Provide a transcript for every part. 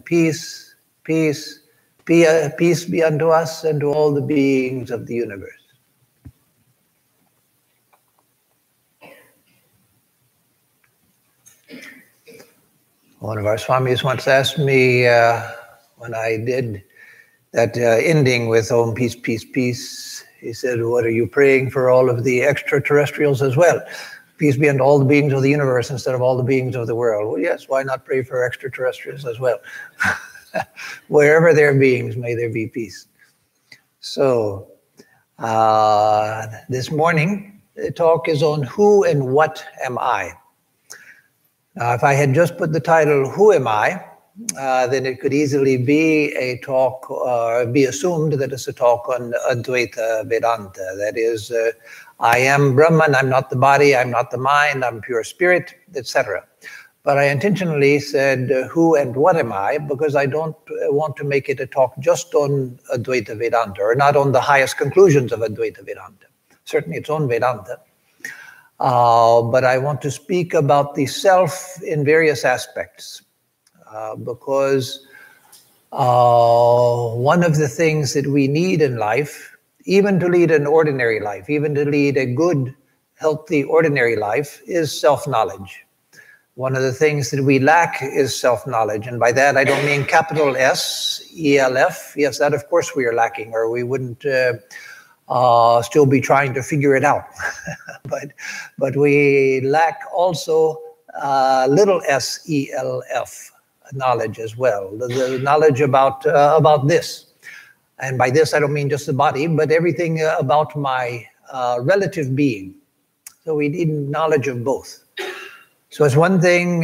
peace, peace, peace be unto us and to all the beings of the universe. One of our swamis once asked me when I did that ending with Om Peace, Peace, Peace, he said, what are you praying for all of the extraterrestrials as well? Peace be unto all the beings of the universe instead of all the beings of the world. Well, yes, why not pray for extraterrestrials as well? Wherever there are beings, may there be peace. So, this morning, the talk is on who and what am I? Now, if I had just put the title, Who Am I? Then it could easily be a talk, be assumed that it's a talk on Advaita Vedanta. That is, I am Brahman, I'm not the body, I'm not the mind, I'm pure spirit, etc. But I intentionally said, who and what am I? Because I don't want to make it a talk just on Advaita Vedanta, or not on the highest conclusions of Advaita Vedanta. Certainly it's on Vedanta. But I want to speak about the self in various aspects, because one of the things that we need in life, even to lead an ordinary life, even to lead a good, healthy, ordinary life, is self-knowledge. One of the things that we lack is self-knowledge, and by that I don't mean capital S-E-L-F. Yes, that of course we are lacking, or we wouldn't still be trying to figure it out. but we lack also little S-E-L-F knowledge as well, the knowledge about this. And by this I don't mean just the body, but everything about my relative being. So we need knowledge of both. So it's one thing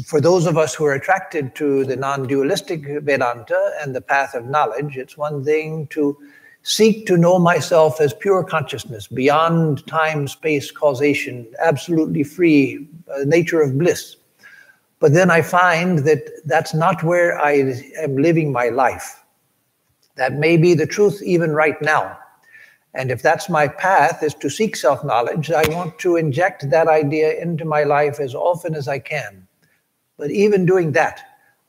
for those of us who are attracted to the non-dualistic Vedanta and the path of knowledge, it's one thing to seek to know myself as pure consciousness, beyond time, space, causation, absolutely free, nature of bliss. But then I find that that's not where I am living my life. That may be the truth even right now. And if that's my path, is to seek self-knowledge, I want to inject that idea into my life as often as I can. But even doing that,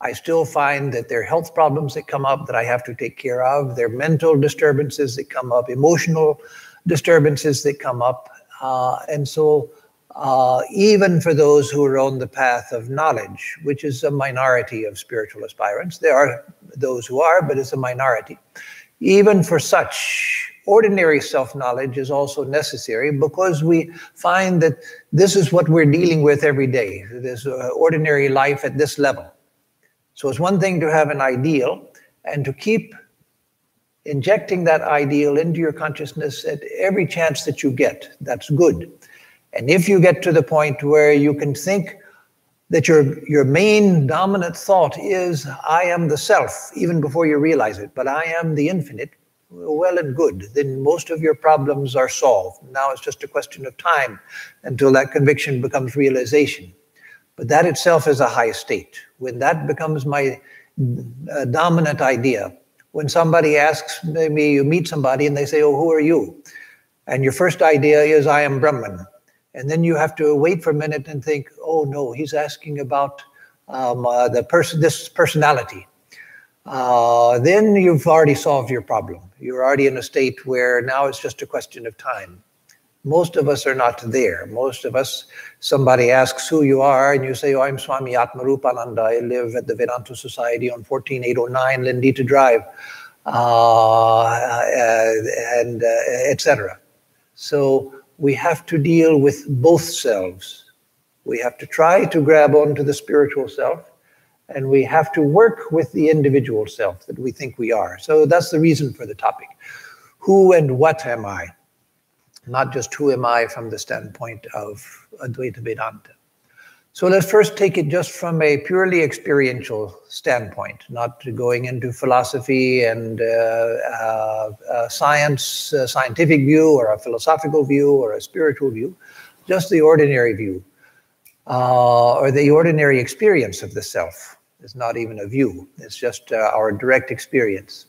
I still find that there are health problems that come up that I have to take care of. There are mental disturbances that come up, emotional disturbances that come up. And so even for those who are on the path of knowledge, which is a minority of spiritual aspirants, there are those who are, but it's a minority. Even for such, ordinary self-knowledge is also necessary, because we find that this is what we're dealing with every day, this ordinary life at this level. So it's one thing to have an ideal and to keep injecting that ideal into your consciousness at every chance that you get. That's good. And if you get to the point where you can think that your main dominant thought is, I am the self, even before you realize it, but I am the infinite, well and good, then most of your problems are solved. Now it's just a question of time until that conviction becomes realization. But that itself is a high state. When that becomes my dominant idea, when somebody asks me, you meet somebody and they say, oh, who are you? And your first idea is, I am Brahman. And then you have to wait for a minute and think, oh no, he's asking about this personality. Then you've already solved your problem. You're already in a state where now it's just a question of time. Most of us are not there. Most of us, somebody asks who you are, and you say, oh, I'm Swami Atmarupananda. I live at the Vedanta Society on 14809 Lindita Drive, and etc. So we have to deal with both selves. We have to try to grab onto the spiritual self, and we have to work with the individual self that we think we are. So that's the reason for the topic. Who and what am I? Not just who am I from the standpoint of Advaita Vedanta. So let's first take it just from a purely experiential standpoint, not going into philosophy and scientific view, or a philosophical view, or a spiritual view, just the ordinary view, or the ordinary experience of the self. It's not even a view, it's just our direct experience.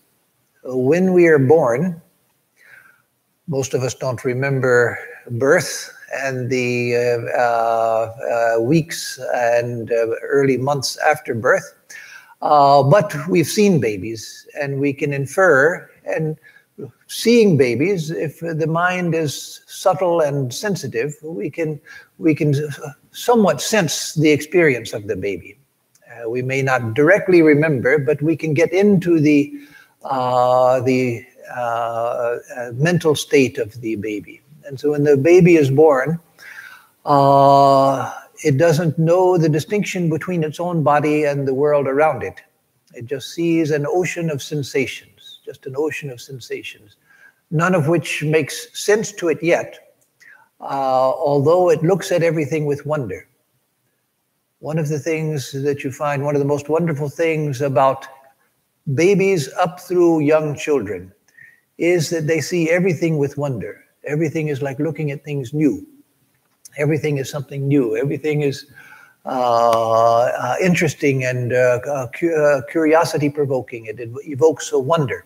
When we are born, most of us don't remember birth and the weeks and early months after birth. But we've seen babies, and we can infer, and seeing babies, if the mind is subtle and sensitive, we can somewhat sense the experience of the baby. We may not directly remember, but we can get into the mental state of the baby. And so when the baby is born, it doesn't know the distinction between its own body and the world around it. It just sees an ocean of sensations, just an ocean of sensations, none of which makes sense to it yet, although it looks at everything with wonder. One of the things that you find, one of the most wonderful things about babies up through young children is that they see everything with wonder. Everything is like looking at things new. Everything is something new. Everything is interesting and curiosity-provoking. It evokes a wonder.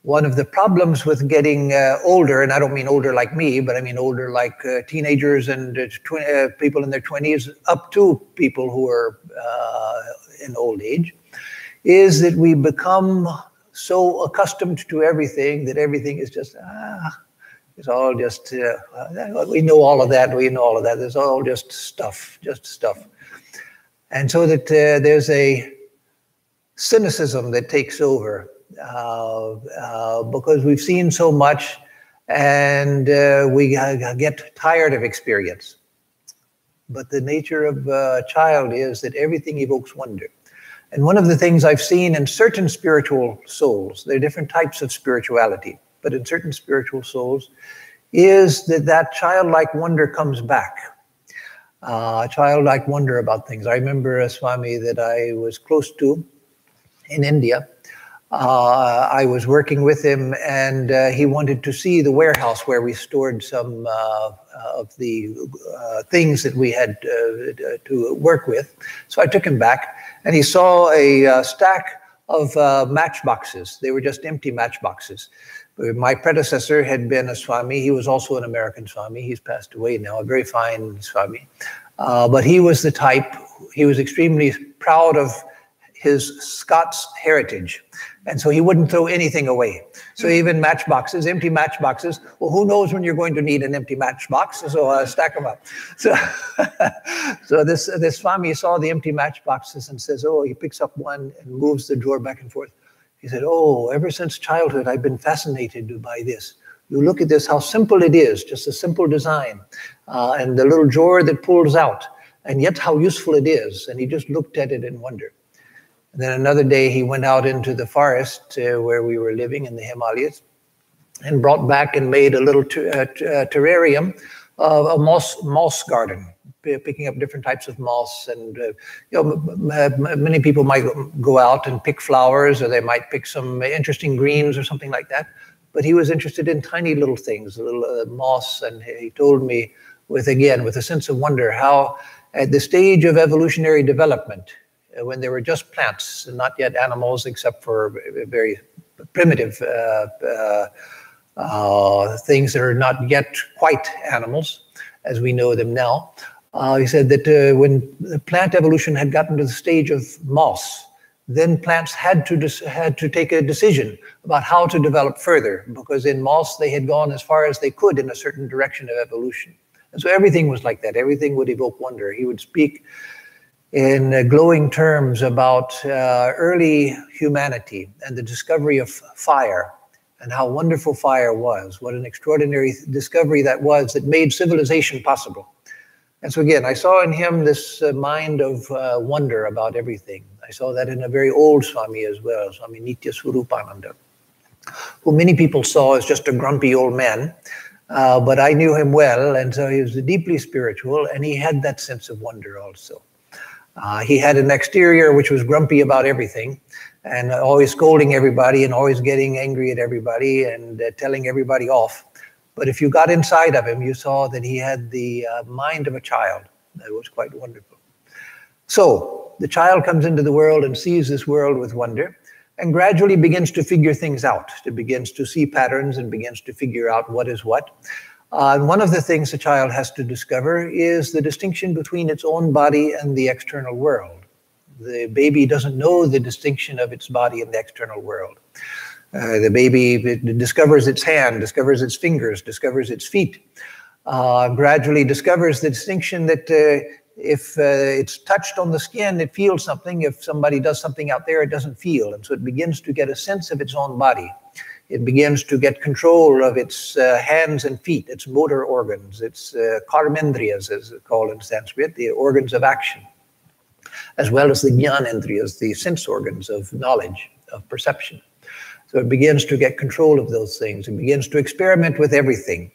One of the problems with getting older, and I don't mean older like me, but I mean older like teenagers and people in their 20s, up to people who are in old age, is that we become so accustomed to everything that everything is just, it's all just, we know all of that, we know all of that. It's all just stuff. And so that there's a cynicism that takes over because we've seen so much and we get tired of experience. But the nature of a child is that everything evokes wonder. And one of the things I've seen in certain spiritual souls, there are different types of spirituality, but in certain spiritual souls, is that childlike wonder comes back. Childlike wonder about things. I remember a Swami that I was close to in India. I was working with him, and he wanted to see the warehouse where we stored some of the things that we had to work with. So I took him back, and he saw a stack of matchboxes. They were just empty matchboxes. My predecessor had been a Swami. He was also an American Swami. He's passed away now, a very fine Swami. But he was the type, he was extremely proud of his Scots heritage. And so he wouldn't throw anything away. So even matchboxes, empty matchboxes, well, who knows when you're going to need an empty matchbox? So stack them up. So this Swami saw the empty matchboxes and says, oh, he picks up one and moves the drawer back and forth. He said, oh, ever since childhood, I've been fascinated by this. You look at this, how simple it is, just a simple design. And the little drawer that pulls out, and yet how useful it is. And he just looked at it in wonder. And then another day he went out into the forest where we were living in the Himalayas and brought back and made a little terrarium of a moss garden, picking up different types of moss. And many people might go out and pick flowers, or they might pick some interesting greens or something like that. But he was interested in tiny little things, a little moss. And he told me with a sense of wonder, how at the stage of evolutionary development, when there were just plants and not yet animals, except for very primitive things that are not yet quite animals as we know them now. He said that when the plant evolution had gotten to the stage of moss, then plants had to take a decision about how to develop further, because in moss they had gone as far as they could in a certain direction of evolution. And so everything was like that. Everything would evoke wonder. He would speak in glowing terms about early humanity and the discovery of fire and how wonderful fire was, what an extraordinary discovery that was that made civilization possible. And so again, I saw in him this mind of wonder about everything. I saw that in a very old Swami as well, Swami Atmarupananda, who many people saw as just a grumpy old man. But I knew him well, and so he was deeply spiritual, and he had that sense of wonder also. He had an exterior which was grumpy about everything, and always scolding everybody and always getting angry at everybody and telling everybody off. But if you got inside of him, you saw that he had the mind of a child. That was quite wonderful. So the child comes into the world and sees this world with wonder, and gradually begins to figure things out. It begins to see patterns and begins to figure out what is what. And one of the things the child has to discover is the distinction between its own body and the external world. The baby doesn't know the distinction of its body and the external world. The baby discovers its hand, discovers its fingers, discovers its feet, gradually discovers the distinction that if it's touched on the skin, it feels something. If somebody does something out there, it doesn't feel. And so it begins to get a sense of its own body. It begins to get control of its hands and feet, its motor organs, its karmendriyas, as it's called in Sanskrit, the organs of action, as well as the jnanendriyas, the sense organs of knowledge, of perception. So it begins to get control of those things. It begins to experiment with everything.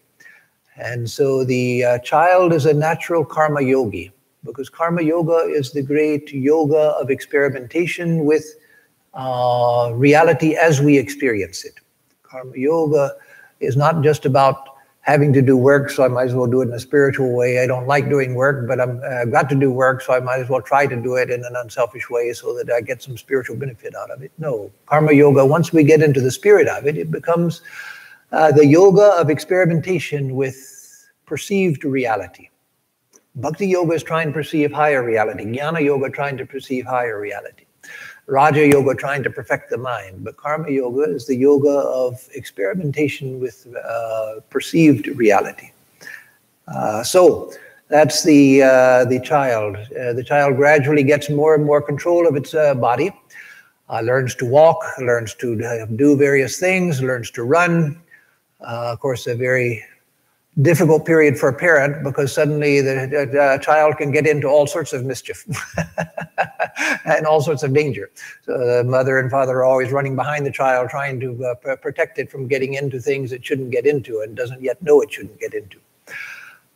And so the child is a natural karma yogi, because karma yoga is the great yoga of experimentation with reality as we experience it. Karma yoga is not just about having to do work, so I might as well do it in a spiritual way. I don't like doing work, but I've got to do work, so I might as well try to do it in an unselfish way so that I get some spiritual benefit out of it. No, karma yoga, once we get into the spirit of it, it becomes the yoga of experimentation with perceived reality. Bhakti yoga is trying to perceive higher reality. Jnana yoga trying to perceive higher reality. Raja yoga trying to perfect the mind, but karma yoga is the yoga of experimentation with perceived reality. So that's the child. The child gradually gets more and more control of its body, learns to walk, learns to do various things, learns to run. Of course, a very difficult period for a parent, because suddenly the child can get into all sorts of mischief and all sorts of danger. So the mother and father are always running behind the child, trying to protect it from getting into things it shouldn't get into and doesn't yet know it shouldn't get into.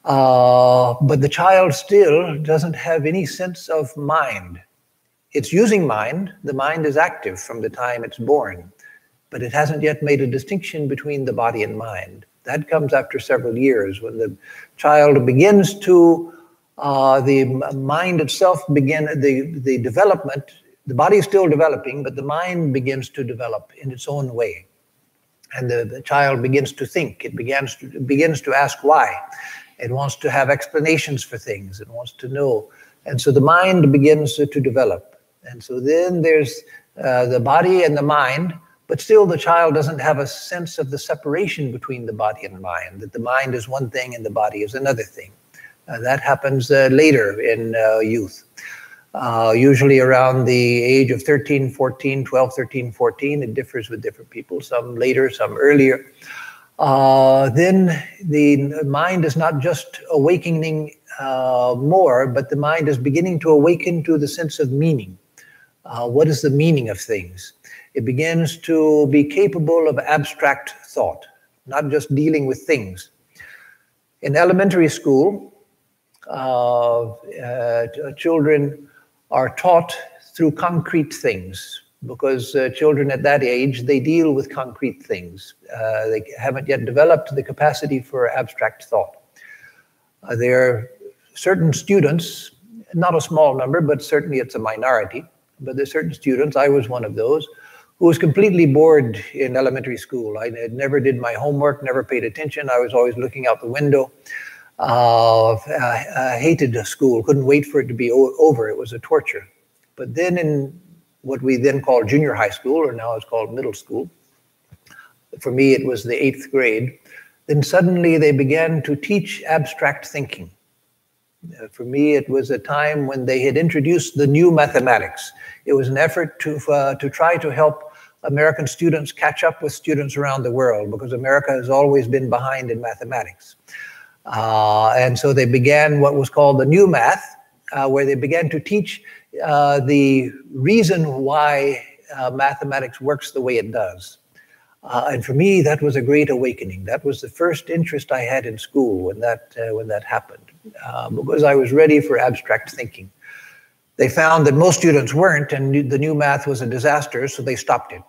But the child still doesn't have any sense of mind. It's using mind. The mind is active from the time it's born, but it hasn't yet made a distinction between the body and mind. That comes after several years, when the child begins to, the mind itself the development, the body is still developing, but the mind begins to develop in its own way. And the child begins to think, it begins to ask why. It wants to have explanations for things, it wants to know. And so the mind begins to develop. And so then there's the body and the mind, but still the child doesn't have a sense of the separation between the body and mind, that the mind is one thing and the body is another thing. That happens later in youth, usually around the age of 13, 14, 12, 13, 14. It differs with different people, some later, some earlier. Then the mind is not just awakening more, but the mind is beginning to awaken to the sense of meaning. What is the meaning of things? It begins to be capable of abstract thought, not just dealing with things. In elementary school, children are taught through concrete things, because children at that age, they deal with concrete things. They haven't yet developed the capacity for abstract thought. There are certain students, not a small number, but certainly it's a minority, but there's certain students, I was one of those, who was completely bored in elementary school. I never did my homework, never paid attention. I was always looking out the window. I hated school, couldn't wait for it to be over. It was a torture. But then in what we then called junior high school, or now it's called middle school, for me it was the 8th grade, then suddenly they began to teach abstract thinking. For me, it was a time when they had introduced the new mathematics. It was an effort to try to help American students catch up with students around the world, because America has always been behind in mathematics. And so they began what was called the new math, where they began to teach the reason why mathematics works the way it does. And for me, that was a great awakening. That was the first interest I had in school when that happened, because I was ready for abstract thinking. They found that most students weren't, and the new math was a disaster, so they stopped it.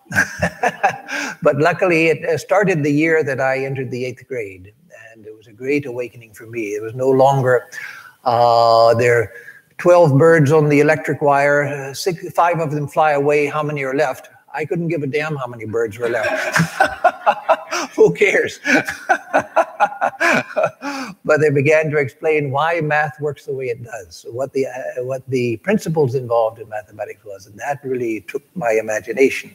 But luckily, it started the year that I entered the 8th grade, and it was a great awakening for me. It was no longer there are 12 birds on the electric wire, 5 of them fly away, how many are left? I couldn't give a damn how many birds were left. Who cares? but they began to explain why math works the way it does, what the principles involved in mathematics was, and that really took my imagination.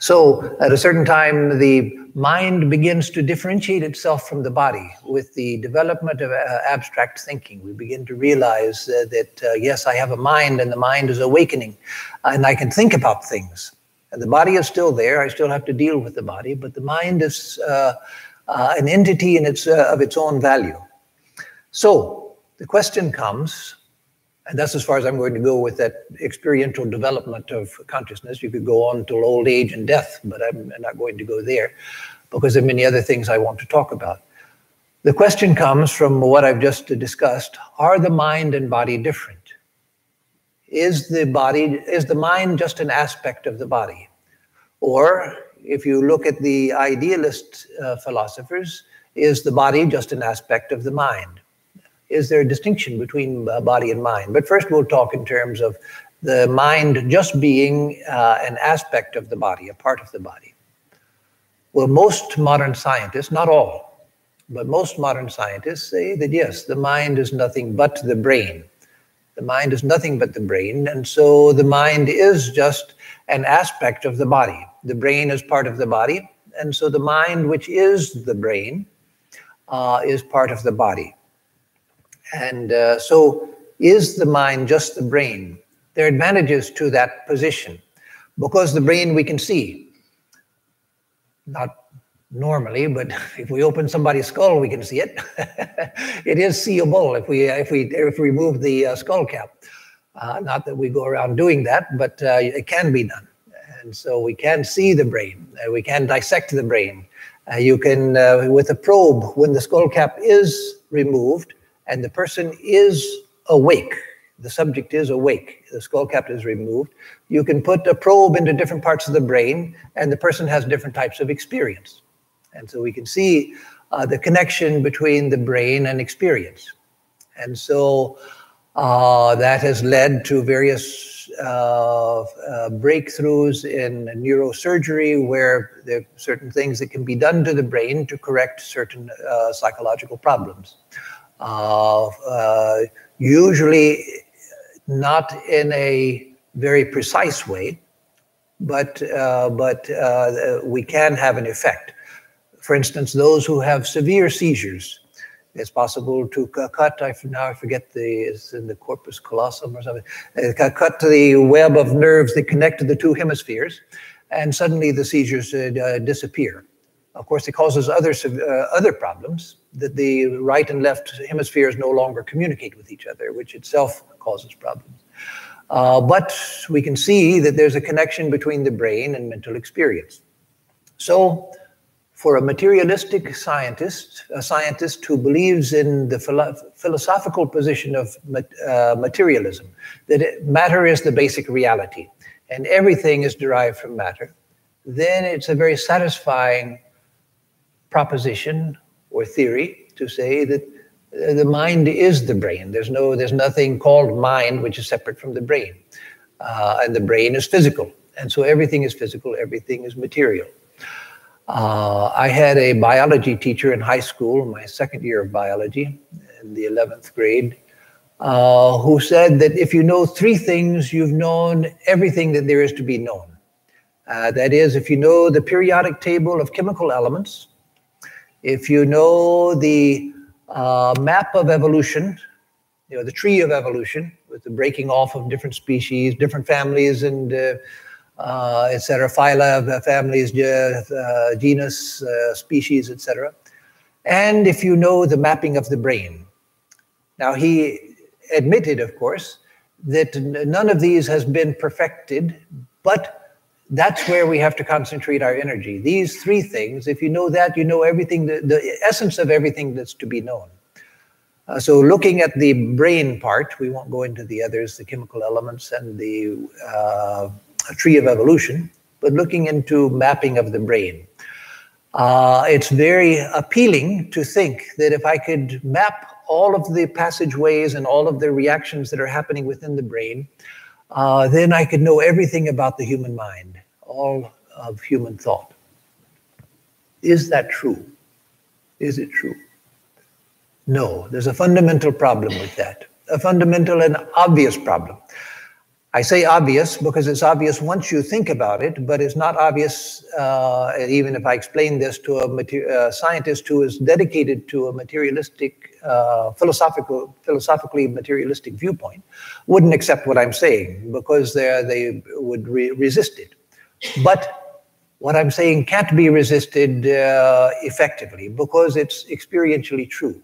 So at a certain time, the mind begins to differentiate itself from the body. With the development of abstract thinking, we begin to realize that, yes, I have a mind, and the mind is awakening, and I can think about things. And the body is still there. I still have to deal with the body, but the mind is an entity of its own value. So the question comes, and that's as far as I'm going to go with that experiential development of consciousness. You could go on till old age and death, but I'm not going to go there because there are many other things I want to talk about. The question comes from what I've just discussed. Are the mind and body different? Is the mind just an aspect of the body? Or if you look at the idealist philosophers, is the body just an aspect of the mind? Is there a distinction between body and mind? But first we'll talk in terms of the mind just being an aspect of the body, a part of the body. Well, most modern scientists, not all, but most modern scientists say that yes, the mind is nothing but the brain. The mind is nothing but the brain, and so the mind is just an aspect of the body. The brain is part of the body, and so the mind, which is the brain, is part of the body. And so is the mind just the brain? There are advantages to that position, because the brain we can see. Not normally, but if we open somebody's skull, we can see it. It is seeable if we remove the skull cap. Not that we go around doing that, but it can be done. And so we can see the brain. We can dissect the brain. You can, with a probe, when the skull cap is removed and the person is awake, the subject is awake, the skull cap is removed, you can put a probe into different parts of the brain and the person has different types of experience. And so we can see the connection between the brain and experience. And so that has led to various breakthroughs in neurosurgery, where there are certain things that can be done to the brain to correct certain psychological problems. Usually not in a very precise way, but we can have an effect. For instance, those who have severe seizures, it's possible to cut, now I forget it's in the corpus callosum or something, cut the web of nerves that connect to the two hemispheres, and suddenly the seizures disappear. Of course, it causes other problems, that the right and left hemispheres no longer communicate with each other, which itself causes problems. But we can see that there's a connection between the brain and mental experience. So, for a materialistic scientist, a scientist who believes in the philosophical position of materialism, that matter is the basic reality and everything is derived from matter, then it's a very satisfying proposition or theory to say that the mind is the brain. There's nothing called mind which is separate from the brain. And the brain is physical. And so everything is physical, everything is material. I had a biology teacher in high school, my second year of biology, in the 11th grade, who said that if you know three things, you've known everything that there is to be known. That is, if you know the periodic table of chemical elements, if you know the map of evolution, the tree of evolution, with the breaking off of different species, different families, and etc., phyla, families, genus, species, etc. And if you know the mapping of the brain. Now, he admitted, of course, that none of these has been perfected, but that's where we have to concentrate our energy. These three things, if you know that, you know everything, the essence of everything that's to be known. So looking at the brain part, we won't go into the others, the chemical elements and the tree of evolution, but looking into mapping of the brain. It's very appealing to think that if I could map all of the passageways and all of the reactions that are happening within the brain, then I could know everything about the human mind, all of human thought. Is that true? Is it true? No, there's a fundamental problem with that, a fundamental and obvious problem. I say obvious because it's obvious once you think about it, but it's not obvious, even if I explain this to a scientist who is dedicated to a materialistic, philosophically materialistic viewpoint, wouldn't accept what I'm saying because they would resist it. But what I'm saying can't be resisted effectively because it's experientially true.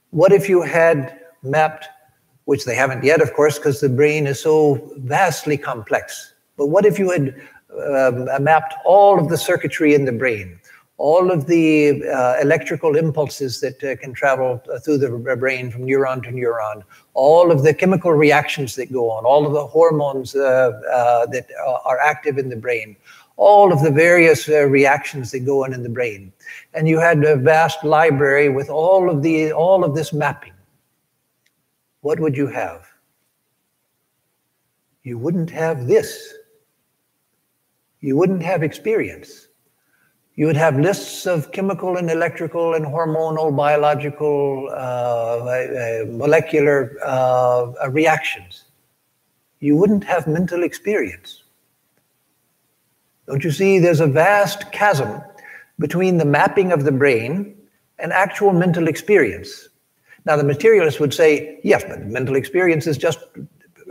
What if you had mapped, which they haven't yet, of course, because the brain is so vastly complex. But what if you had mapped all of the circuitry in the brain, all of the electrical impulses that can travel through the brain from neuron to neuron, all of the chemical reactions that go on, all of the hormones that are active in the brain, all of the various reactions that go on in the brain. And you had a vast library with all of this mapping. What would you have? You wouldn't have this. You wouldn't have experience. You would have lists of chemical and electrical and hormonal, biological, molecular reactions. You wouldn't have mental experience. Don't you see? There's a vast chasm between the mapping of the brain and actual mental experience. Now, the materialist would say, yes, but mental experience is just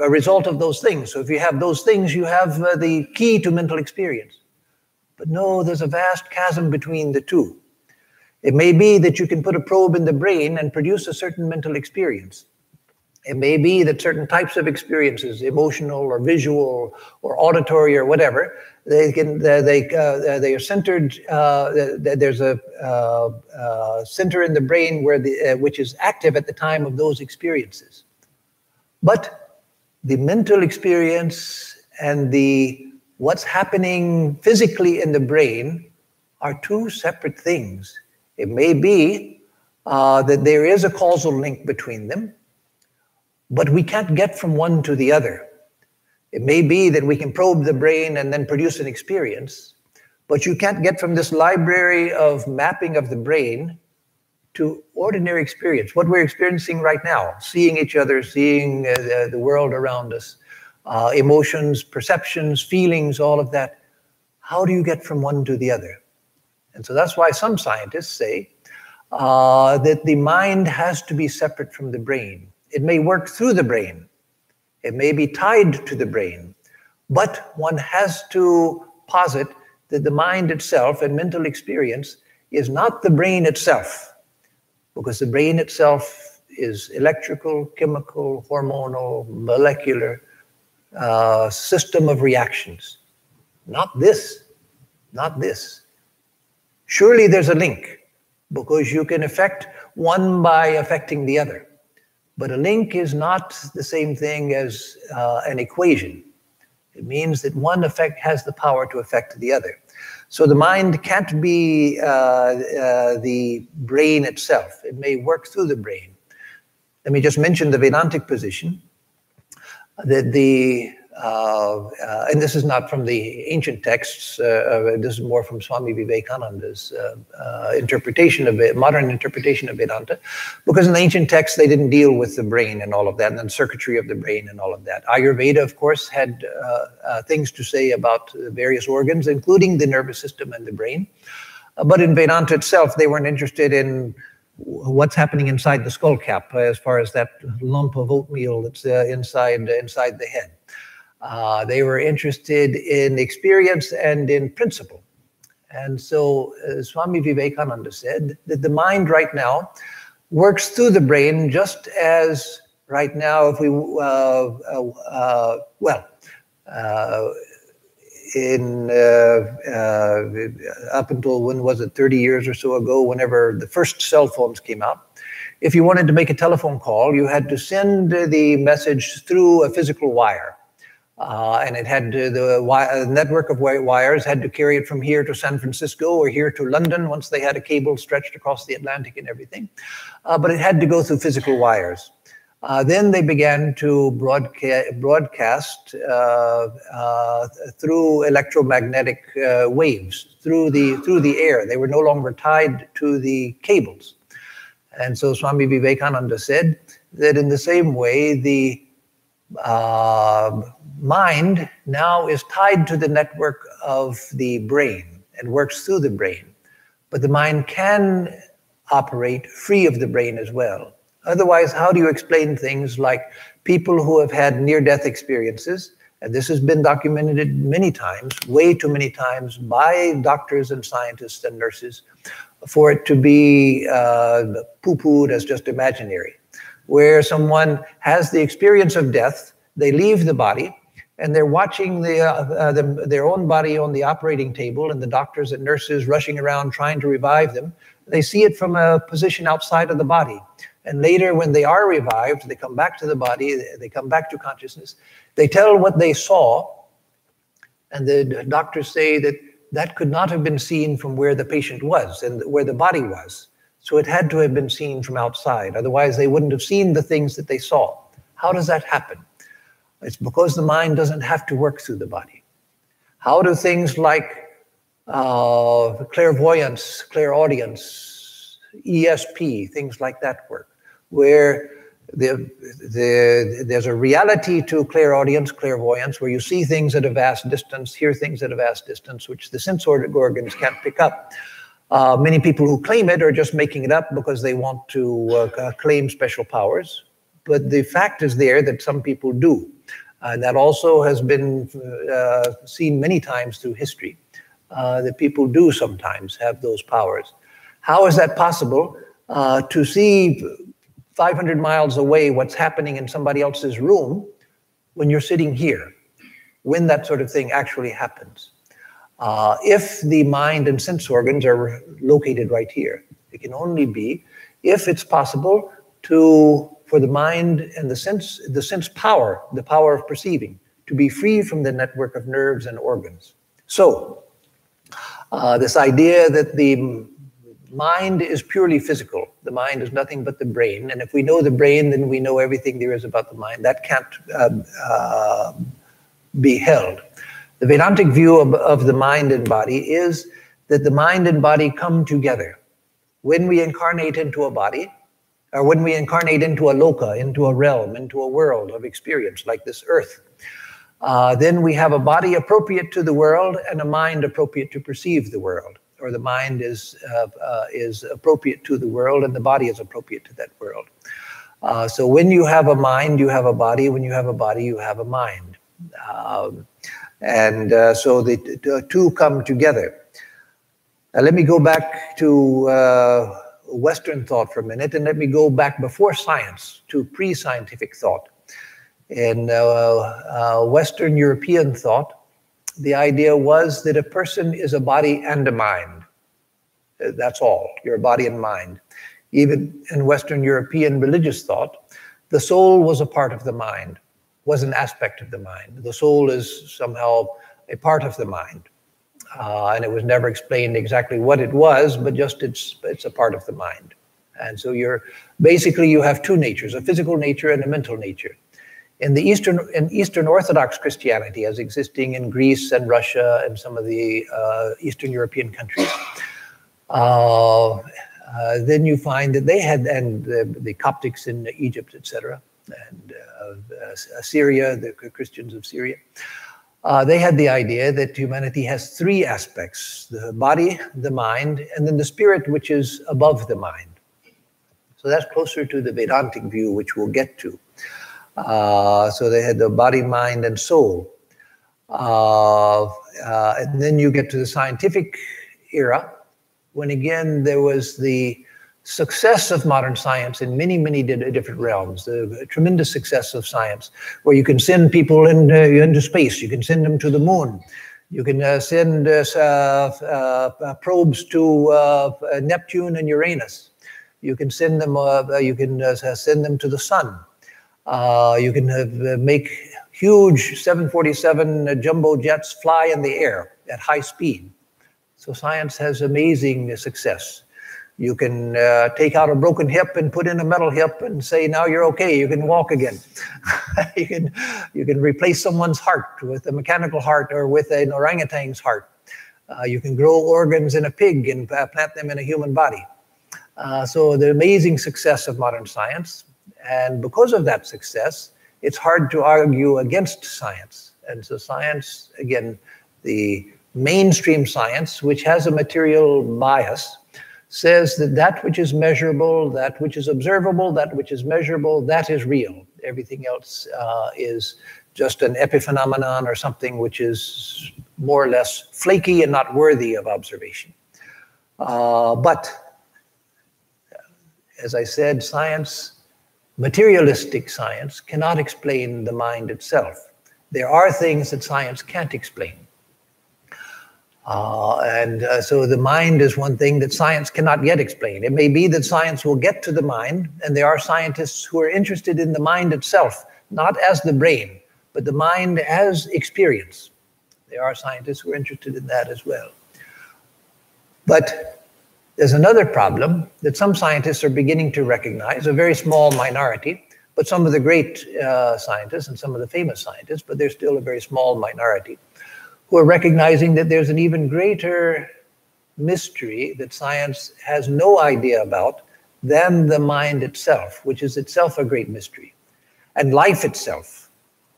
a result of those things. So if you have those things, you have the key to mental experience. But no, there's a vast chasm between the two. It may be that you can put a probe in the brain and produce a certain mental experience. It may be that certain types of experiences, emotional or visual or auditory or whatever, they are centered. There's a center in the brain which is active at the time of those experiences. But the mental experience and what's happening physically in the brain are two separate things. It may be that there is a causal link between them, but we can't get from one to the other. It may be that we can probe the brain and then produce an experience, but you can't get from this library of mapping of the brain to ordinary experience, what we're experiencing right now, seeing each other, seeing the world around us, emotions, perceptions, feelings, all of that. How do you get from one to the other? And so that's why some scientists say that the mind has to be separate from the brain. It may work through the brain. It may be tied to the brain. But one has to posit that the mind itself and mental experience is not the brain itself, because the brain itself is electrical, chemical, hormonal, molecular system of reactions. Not this, not this. Surely there's a link, because you can affect one by affecting the other. But a link is not the same thing as an equation. It means that one effect has the power to affect the other. So the mind can't be the brain itself. It may work through the brain. Let me just mention the Vedantic position, that and this is not from the ancient texts, this is more from Swami Vivekananda's interpretation of it, modern interpretation of Vedanta, because in the ancient texts they didn't deal with the brain and all of that, and the circuitry of the brain and all of that. Ayurveda, of course, had things to say about various organs, including the nervous system and the brain. But in Vedanta itself, they weren't interested in what's happening inside the skull cap, as far as that lump of oatmeal that's inside the head. They were interested in experience and in principle. And so Swami Vivekananda said that the mind right now works through the brain just as right now, if we, up until, when was it, 30 years or so ago, whenever the first cell phones came out, if you wanted to make a telephone call, you had to send the message through a physical wire. And it had the network of wires had to carry it from here to San Francisco or here to London once they had a cable stretched across the Atlantic and everything. But it had to go through physical wires. Then they began to broadcast through electromagnetic waves, through the air. They were no longer tied to the cables. And so Swami Vivekananda said that in the same way, the mind now is tied to the network of the brain and works through the brain. But the mind can operate free of the brain as well. Otherwise, how do you explain things like people who have had near-death experiences? And this has been documented many times, way too many times, by doctors and scientists and nurses, for it to be poo-pooed as just imaginary. Where someone has the experience of death, they leave the body, and they're watching their own body on the operating table, and the doctors and nurses rushing around trying to revive them. They see it from a position outside of the body. And later, when they are revived, they come back to the body, they come back to consciousness. They tell what they saw, and the doctors say that that could not have been seen from where the patient was and where the body was. So it had to have been seen from outside. Otherwise, they wouldn't have seen the things that they saw. How does that happen? It's because the mind doesn't have to work through the body. How do things like clairvoyance, clairaudience, ESP, things like that work? Where there's a reality to clairaudience, clairvoyance, where you see things at a vast distance, hear things at a vast distance, which the sense organs can't pick up. Many people who claim it are just making it up because they want to claim special powers. But the fact is there that some people do. That also has been seen many times through history, that people do sometimes have those powers. How is that possible? To see 500 miles away what's happening in somebody else's room when you're sitting here, when that sort of thing actually happens. If the mind and sense organs are located right here, it can only be if it's possible for the mind and the sense power, the power of perceiving, to be free from the network of nerves and organs. So, this idea that the mind is purely physical, the mind is nothing but the brain, and if we know the brain, then we know everything there is about the mind. That can't be held. The Vedantic view of the mind and body is that the mind and body come together. When we incarnate into a body, or when we incarnate into a loka, into a realm, into a world of experience like this earth, then we have a body appropriate to the world and a mind appropriate to perceive the world. Or the mind is appropriate to the world and the body is appropriate to that world. So when you have a mind, you have a body. When you have a body, you have a mind. So the two come together. Let me go back to Western thought for a minute, and let me go back before science to pre-scientific thought. In Western European thought, the idea was that a person is a body and a mind. That's all, you're a body and mind. Even in Western European religious thought, the soul was a part of the mind, was an aspect of the mind. The soul is somehow a part of the mind. And it was never explained exactly what it was, but just it's a part of the mind. And so basically you have two natures, a physical nature and a mental nature. In Eastern Orthodox Christianity, as existing in Greece and Russia and some of the Eastern European countries, then you find that they had, and the Coptics in Egypt, etc., and Syria, the Christians of Syria, they had the idea that humanity has three aspects: the body, the mind, and then the spirit, which is above the mind. So that's closer to the Vedantic view, which we'll get to. So they had the body, mind, and soul. And then you get to the scientific era, when again there was the success of modern science in many, many different realms, the tremendous success of science, where you can send people into space, you can send them to the moon, you can send probes to Neptune and Uranus, you can send them to the sun. You can make huge 747 jumbo jets fly in the air at high speed. So science has amazing success. You can take out a broken hip and put in a metal hip and say, now you're okay, you can walk again. you can replace someone's heart with a mechanical heart or with an orangutan's heart. You can grow organs in a pig and plant them in a human body. So the amazing success of modern science, and because of that success, it's hard to argue against science. And so science, again, the mainstream science, which has a material bias, says that that which is measurable, that which is observable, that which is measurable, that is real. Everything else is just an epiphenomenon or something which is more or less flaky and not worthy of observation. But as I said, science, materialistic science, cannot explain the mind itself. There are things that science can't explain. So the mind is one thing that science cannot yet explain. It may be that science will get to the mind, and there are scientists who are interested in the mind itself, not as the brain, but the mind as experience. There are scientists who are interested in that as well. But there's another problem that some scientists are beginning to recognize, a very small minority, but some of the great scientists and some of the famous scientists, but they're still a very small minority, who are recognizing that there's an even greater mystery that science has no idea about than the mind itself, which is itself a great mystery. And life itself,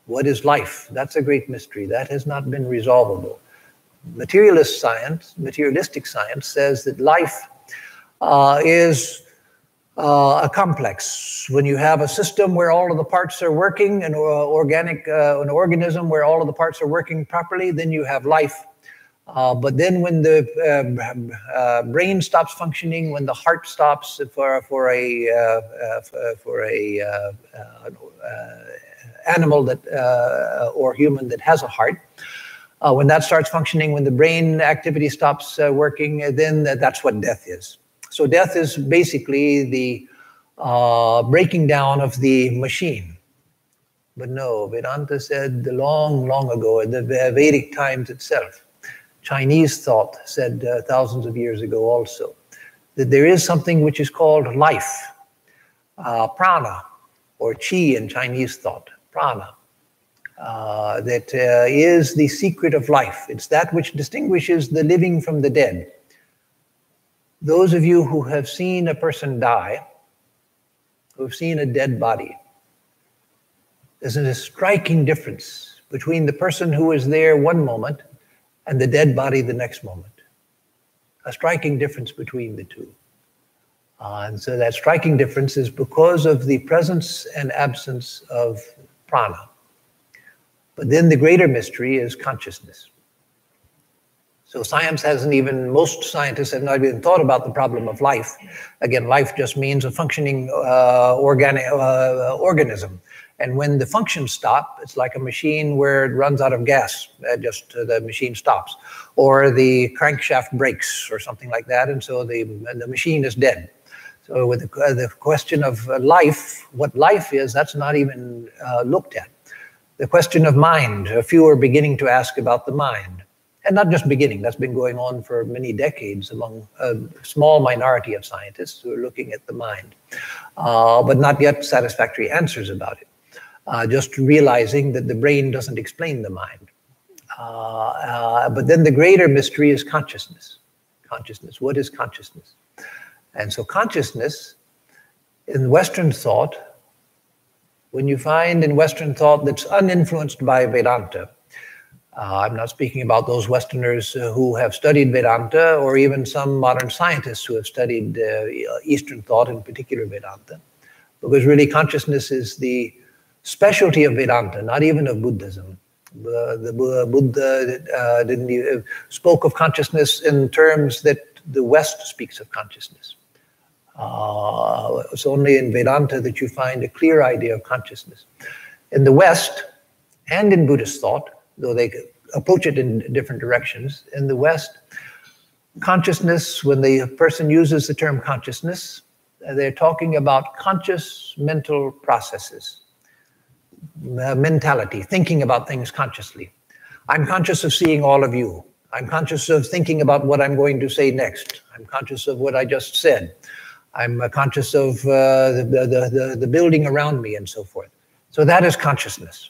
what is life? That's a great mystery. That has not been resolvable. Materialistic science says that life is a complex. When you have a system where all of the parts are working, an organism where all of the parts are working properly, then you have life. But then when the brain stops functioning, when the heart stops for a animal that or human that has a heart, when that starts functioning, when the brain activity stops working, then that's what death is. So death is basically the breaking down of the machine. But no, Vedanta said long, long ago, in the Vedic times itself, Chinese thought said thousands of years ago also, that there is something which is called life, prana, or chi in Chinese thought, prana, that is the secret of life. It's that which distinguishes the living from the dead. Those of you who have seen a person die, who have seen a dead body, there's a striking difference between the person who is there one moment and the dead body the next moment. A striking difference between the two. And so that striking difference is because of the presence and absence of prana. But then the greater mystery is consciousness. So science hasn't even, most scientists have not even thought about the problem of life. Again, life just means a functioning organism. And when the functions stop, it's like a machine where it runs out of gas, the machine stops. Or the crankshaft breaks or something like that, and so the machine is dead. So with the question of life, what life is, that's not even looked at. The question of mind, a few are beginning to ask about the mind. And not just beginning, that's been going on for many decades among a small minority of scientists who are looking at the mind, but not yet satisfactory answers about it. Just realizing that the brain doesn't explain the mind. But then the greater mystery is consciousness. Consciousness, what is consciousness? And so consciousness, in Western thought, when you find in Western thought that's uninfluenced by Vedanta, I'm not speaking about those Westerners who have studied Vedanta, or even some modern scientists who have studied Eastern thought, in particular Vedanta, because really consciousness is the specialty of Vedanta, not even of Buddhism. The Buddha spoke of consciousness in terms that the West speaks of consciousness. It's only in Vedanta that you find a clear idea of consciousness. In the West, and in Buddhist thought, though they approach it in different directions, in the West, consciousness, when the person uses the term consciousness, they're talking about conscious mental processes, mentality, thinking about things consciously. I'm conscious of seeing all of you. I'm conscious of thinking about what I'm going to say next. I'm conscious of what I just said. I'm conscious of the building around me and so forth. So that is consciousness.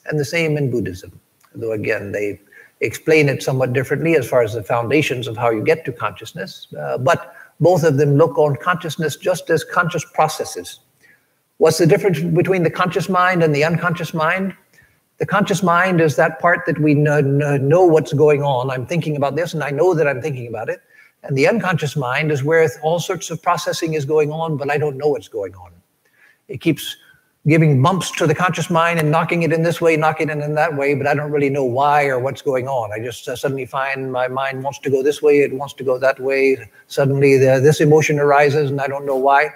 And the same in Buddhism, though again, they explain it somewhat differently as far as the foundations of how you get to consciousness. But Both of them look on consciousness just as conscious processes. What's the difference between the conscious mind and the unconscious mind? The conscious mind is that part that we know what's going on. I'm thinking about this, and I know that I'm thinking about it. And the unconscious mind is where all sorts of processing is going on, but I don't know what's going on. It keeps giving bumps to the conscious mind and knocking it in this way, knocking it in that way, but I don't really know why or what's going on. I just suddenly find my mind wants to go this way, it wants to go that way. Suddenly this emotion arises and I don't know why.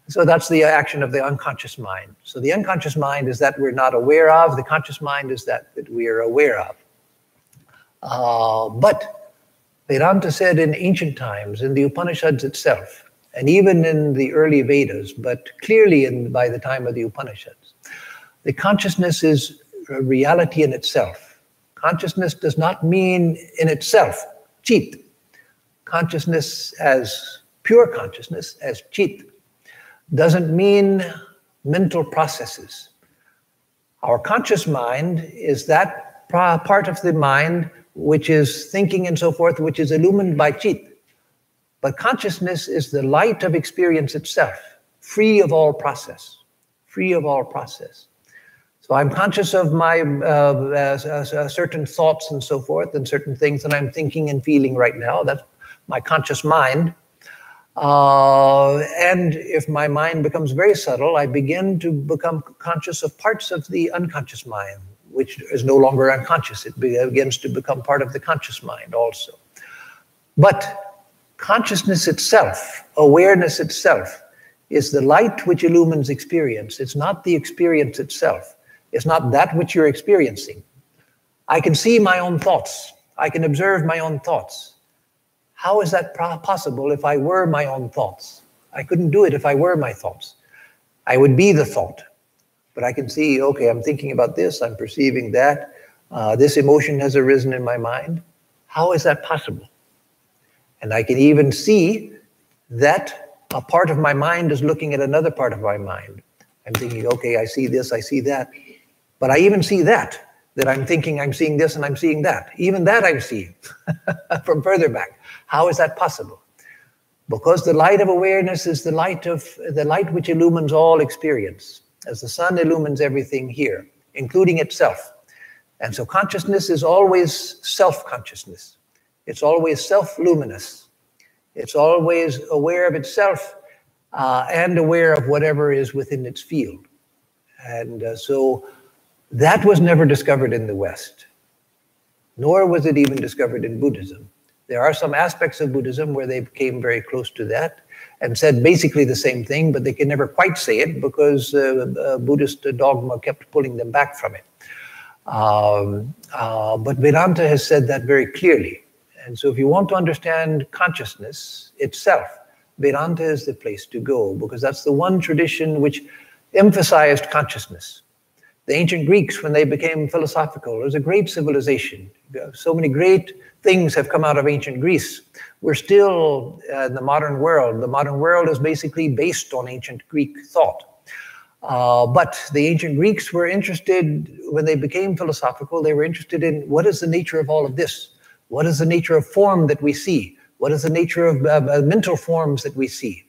So that's the action of the unconscious mind. So the unconscious mind is that we're not aware of. The conscious mind is that we are aware of. But Vedanta said in ancient times, in the Upanishads itself, and even in the early Vedas, but clearly by the time of the Upanishads, the consciousness is a reality in itself. Consciousness does not mean in itself, chit. Consciousness as pure consciousness, as chit, doesn't mean mental processes. Our conscious mind is that part of the mind which is thinking and so forth, which is illumined by chit. But consciousness is the light of experience itself, free of all process, free of all process. So I'm conscious of my certain thoughts and so forth, and certain things that I'm thinking and feeling right now. That's my conscious mind. And if my mind becomes very subtle, I begin to become conscious of parts of the unconscious mind, which is no longer unconscious. It begins to become part of the conscious mind also. But consciousness itself, awareness itself, is the light which illumines experience. It's not the experience itself. It's not that which you're experiencing. I can see my own thoughts. I can observe my own thoughts. How is that possible if I were my own thoughts? I couldn't do it if I were my thoughts. I would be the thought. But I can see, okay, I'm thinking about this, I'm perceiving that, this emotion has arisen in my mind. How is that possible? And I can even see that a part of my mind is looking at another part of my mind. I'm thinking, okay, I see this, I see that. But I even see that I'm thinking I'm seeing this and I'm seeing that. Even that I'm seeing from further back. How is that possible? Because the light of awareness is the light which illumines all experience, as the sun illumines everything here, including itself. And so consciousness is always self-consciousness. It's always self-luminous. It's always aware of itself and aware of whatever is within its field. And so that was never discovered in the West, nor was it even discovered in Buddhism. There are some aspects of Buddhism where they came very close to that and said basically the same thing, but they could never quite say it because Buddhist dogma kept pulling them back from it. But Vedanta has said that very clearly. And so if you want to understand consciousness itself, Vedanta is the place to go, because that's the one tradition which emphasized consciousness. The ancient Greeks, when they became philosophical, it was a great civilization. So many great things have come out of ancient Greece. We're still in the modern world. The modern world is basically based on ancient Greek thought. But the ancient Greeks were interested, when they became philosophical, they were interested in what is the nature of all of this? What is the nature of form that we see? What is the nature of mental forms that we see?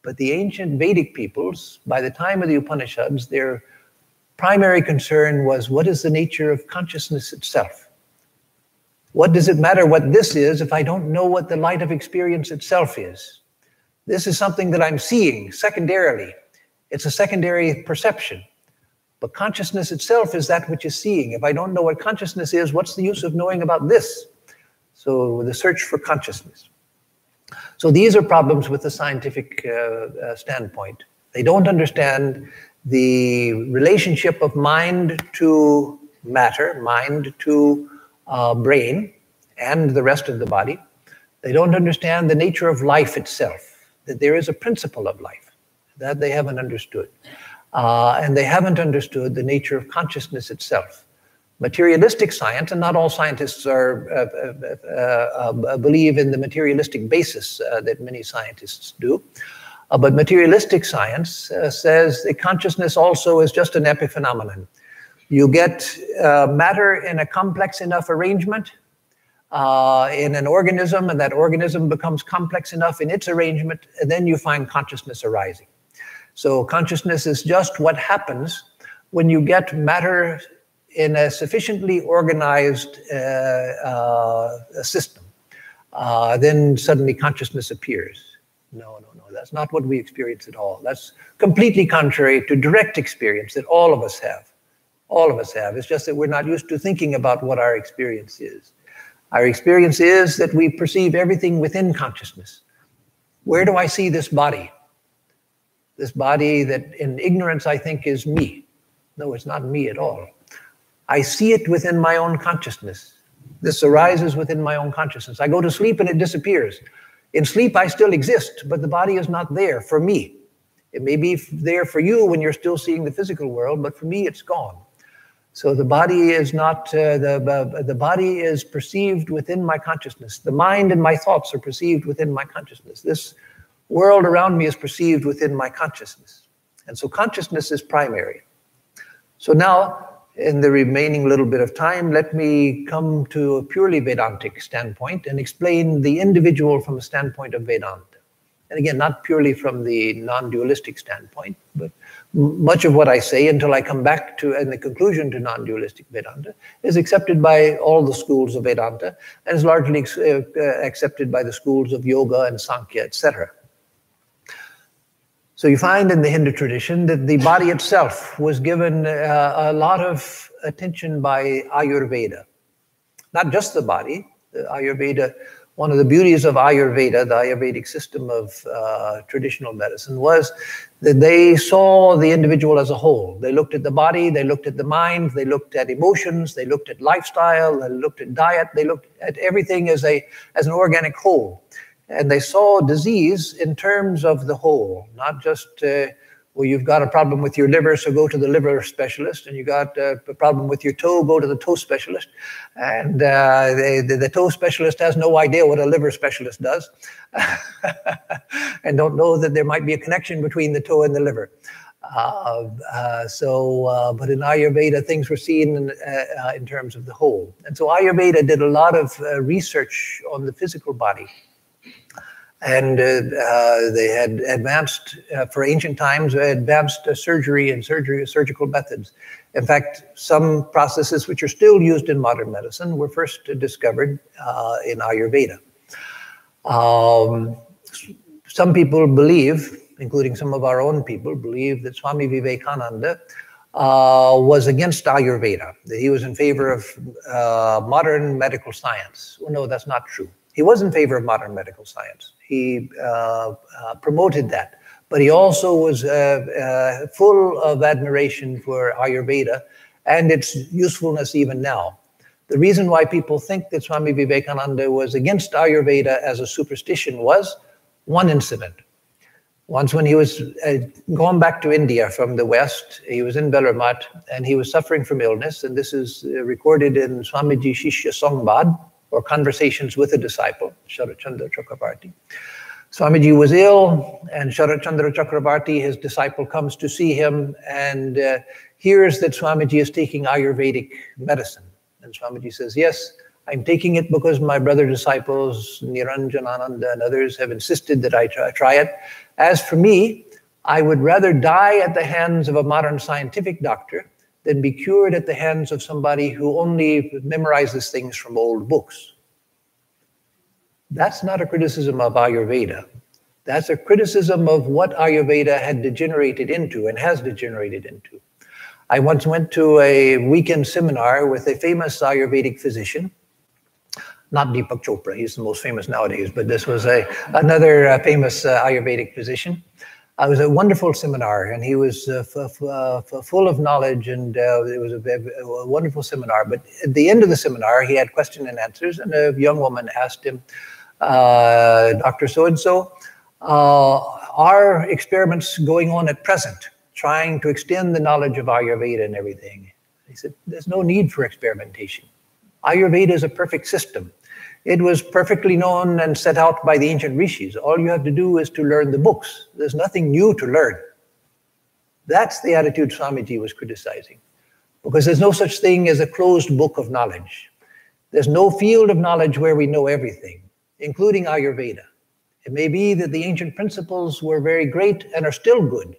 But the ancient Vedic peoples, by the time of the Upanishads, their primary concern was, what is the nature of consciousness itself? What does it matter what this is if I don't know what the light of experience itself is? This is something that I'm seeing secondarily. It's a secondary perception. But consciousness itself is that which is seeing. If I don't know what consciousness is, what's the use of knowing about this? So the search for consciousness. So these are problems with the scientific standpoint. They don't understand the relationship of mind to matter, mind to brain, and the rest of the body. They don't understand the nature of life itself, that there is a principle of life. That they haven't understood. And they haven't understood the nature of consciousness itself. Materialistic science, and not all scientists believe in the materialistic basis that many scientists do, but materialistic science says that consciousness also is just an epiphenomenon. You get matter in a complex enough arrangement, in an organism, and that organism becomes complex enough in its arrangement, and then you find consciousness arising. So consciousness is just what happens when you get matter in a sufficiently organized system. Then suddenly consciousness appears. No, that's not what we experience at all. That's completely contrary to direct experience that all of us have. All of us have. It's just that we're not used to thinking about what our experience is. Our experience is that we perceive everything within consciousness. Where do I see this body? This body that in ignorance I think is me. No, it's not me at all. I see it within my own consciousness. This arises within my own consciousness. I go to sleep and it disappears. In sleep I still exist, but the body is not there for me. It may be there for you when you're still seeing the physical world, but for me it's gone. So the body is not, the body is perceived within my consciousness. The mind and my thoughts are perceived within my consciousness. This world around me is perceived within my consciousness. And so consciousness is primary. So now, in the remaining little bit of time, let me come to a purely Vedantic standpoint and explain the individual from a standpoint of Vedanta. And again, not purely from the non-dualistic standpoint, but much of what I say until I come back to, and the conclusion to non-dualistic Vedanta, is accepted by all the schools of Vedanta and is largely accepted by the schools of Yoga and Sankhya, etc. So you find in the Hindu tradition that the body itself was given a lot of attention by Ayurveda. Not just the body. The Ayurveda, one of the beauties of Ayurveda, the Ayurvedic system of traditional medicine, was that they saw the individual as a whole. They looked at the body, they looked at the mind, they looked at emotions, they looked at lifestyle, they looked at diet, they looked at everything as an organic whole. And they saw disease in terms of the whole, not just, well, you've got a problem with your liver, so go to the liver specialist, and you got a problem with your toe, go to the toe specialist. And the toe specialist has no idea what a liver specialist does and don't know that there might be a connection between the toe and the liver. But in Ayurveda, things were seen in terms of the whole. And so Ayurveda did a lot of research on the physical body. And they had advanced, for ancient times, advanced surgery and surgical methods. In fact, some processes which are still used in modern medicine were first discovered in Ayurveda. Some people believe, including some of our own people, believe that Swami Vivekananda was against Ayurveda, that he was in favor of modern medical science. Well, no, that's not true. He was in favor of modern medical science. He promoted that. But he also was full of admiration for Ayurveda and its usefulness even now. The reason why people think that Swami Vivekananda was against Ayurveda as a superstition was one incident. Once when he was going back to India from the West, he was in Bellarmat and he was suffering from illness. And this is recorded in Swamiji Shishya Sangbad, or Conversations with a Disciple, Sharat Chandra Chakravarti. Swamiji was ill, and Sharat Chandra Chakravarti, his disciple, comes to see him and hears that Swamiji is taking Ayurvedic medicine. And Swamiji says, yes, I'm taking it because my brother disciples, Niranjanananda and others, have insisted that I try it. As for me, I would rather die at the hands of a modern scientific doctor than be cured at the hands of somebody who only memorizes things from old books. That's not a criticism of Ayurveda. That's a criticism of what Ayurveda had degenerated into and has degenerated into. I once went to a weekend seminar with a famous Ayurvedic physician, not Deepak Chopra, he's the most famous nowadays, but this was another famous Ayurvedic physician. It was a wonderful seminar, and he was full of knowledge, and it was a wonderful seminar. But at the end of the seminar, he had question and answers, and a young woman asked him, Dr. So-and-so, are experiments going on at present, trying to extend the knowledge of Ayurveda and everything? He said, there's no need for experimentation. Ayurveda is a perfect system. It was perfectly known and set out by the ancient rishis. All you have to do is to learn the books. There's nothing new to learn. That's the attitude Swamiji was criticizing, because there's no such thing as a closed book of knowledge. There's no field of knowledge where we know everything, including Ayurveda. It may be that the ancient principles were very great and are still good,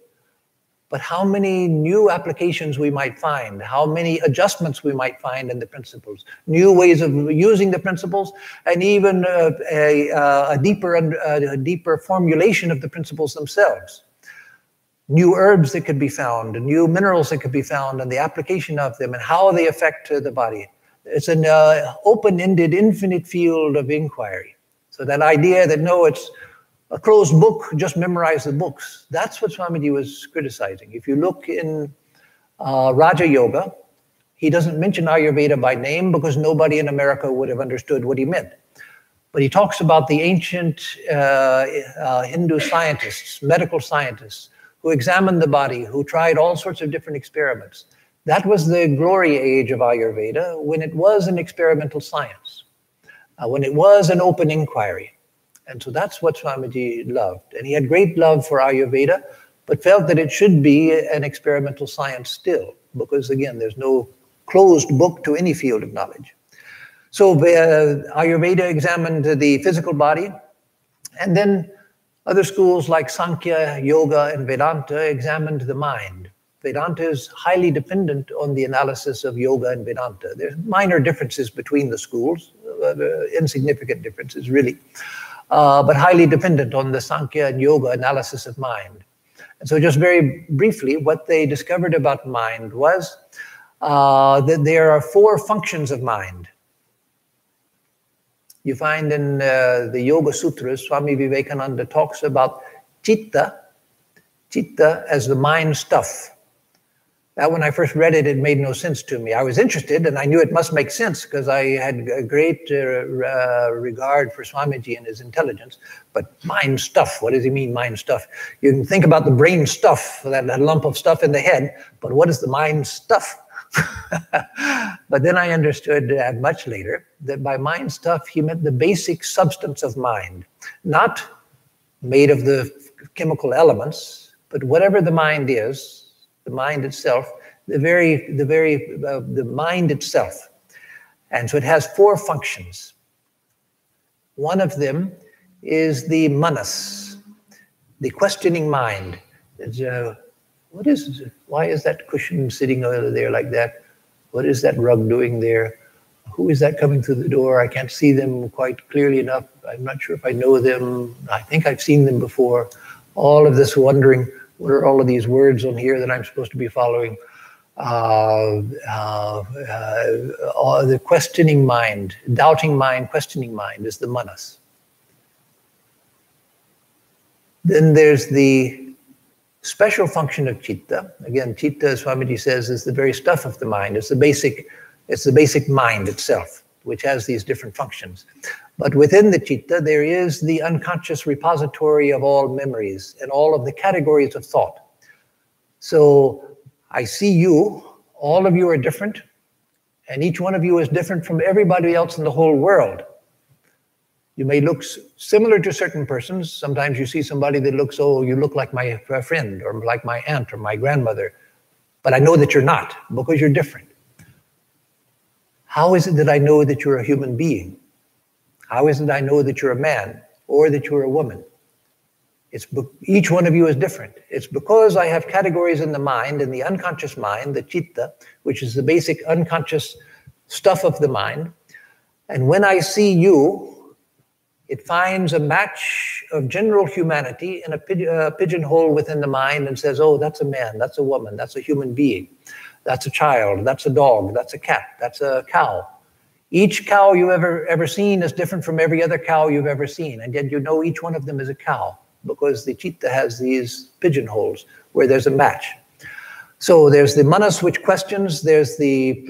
but how many new applications we might find, how many adjustments we might find in the principles, new ways of using the principles, and even a deeper formulation of the principles themselves. New herbs that could be found, new minerals that could be found, and the application of them, and how they affect the body. It's an open-ended, infinite field of inquiry. So that idea that, no, it's a closed book, just memorize the books. That's what Swamiji was criticizing. If you look in Raja Yoga, he doesn't mention Ayurveda by name because nobody in America would have understood what he meant. But he talks about the ancient Hindu scientists, medical scientists, who examined the body, who tried all sorts of different experiments. That was the glory age of Ayurveda, when it was an experimental science, when it was an open inquiry. And so that's what Swamiji loved. And he had great love for Ayurveda, but felt that it should be an experimental science still, because again, there's no closed book to any field of knowledge. So Ayurveda examined the physical body, and then other schools like Sankhya, Yoga, and Vedanta examined the mind. Vedanta is highly dependent on the analysis of Yoga and Vedanta. There's minor differences between the schools, insignificant differences really, but highly dependent on the Sankhya and Yoga analysis of mind. And so just very briefly, what they discovered about mind was that there are 4 functions of mind. You find in the Yoga Sutras, Swami Vivekananda talks about Chitta as the mind stuff. That when I first read it, it made no sense to me. I was interested, and I knew it must make sense because I had a great regard for Swamiji and his intelligence. But mind stuff, what does he mean, mind stuff? You can think about the brain stuff, that lump of stuff in the head, but what is the mind stuff? But then I understood much later that by mind stuff, he meant the basic substance of mind, not made of the chemical elements, but whatever the mind is, the mind itself, the mind itself. And so it has 4 functions. One of them is the manas, the questioning mind. What is it? Why is that cushion sitting over there like that? What is that rug doing there? Who is that coming through the door? I can't see them quite clearly enough. I'm not sure if I know them. I think I've seen them before. All of this wondering, what are all of these words on here that I'm supposed to be following? The questioning mind, doubting mind, questioning mind is the manas. Then there's the special function of chitta. Again, chitta, as Swamiji says, is the very stuff of the mind. It's the basic mind itself, which has these different functions. But within the chitta, there is the unconscious repository of all memories and all of the categories of thought. So I see you, all of you are different, and each one of you is different from everybody else in the whole world. You may look similar to certain persons. Sometimes you see somebody that looks, oh, you look like my friend or like my aunt or my grandmother. But I know that you're not because you're different. How is it that I know that you're a human being? How is it I know that you're a man or that you're a woman? Each one of you is different. It's because I have categories in the mind, in the unconscious mind, the chitta, which is the basic unconscious stuff of the mind. And when I see you, it finds a match of general humanity in a pigeonhole within the mind and says, oh, that's a man, that's a woman, that's a human being, that's a child, that's a dog, that's a cat, that's a cow. Each cow you've ever seen is different from every other cow you've ever seen, and yet you know each one of them is a cow because the chitta has these pigeonholes where there's a match. So there's the manas, which questions. There's the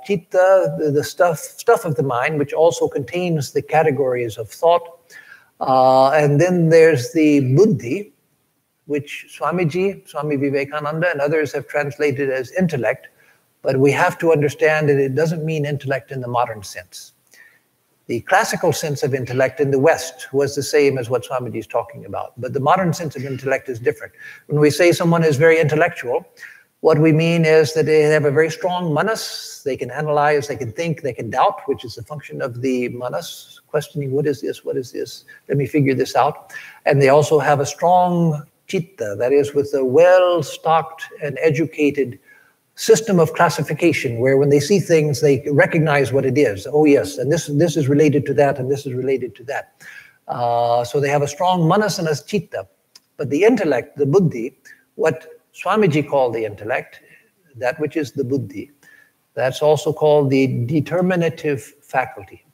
chitta, the stuff of the mind, which also contains the categories of thought. And then there's the buddhi, which Swami Vivekananda and others have translated as intellect. But we have to understand that it doesn't mean intellect in the modern sense. The classical sense of intellect in the West was the same as what Swamiji is talking about. But the modern sense of intellect is different. When we say someone is very intellectual, What we mean is that they have a very strong manas. They can analyze, they can think, they can doubt, which is the function of the manas, questioning, what is this, what is this? Let me figure this out. And they also have a strong chitta, that is with a well-stocked and educated system of classification, where when they see things, they recognize what it is. Oh yes, and this is related to that, and this is related to that. So they have a strong manas and a chitta. But the intellect, the buddhi, what Swamiji called the intellect, that which is the buddhi, that's also called the determinative faculty.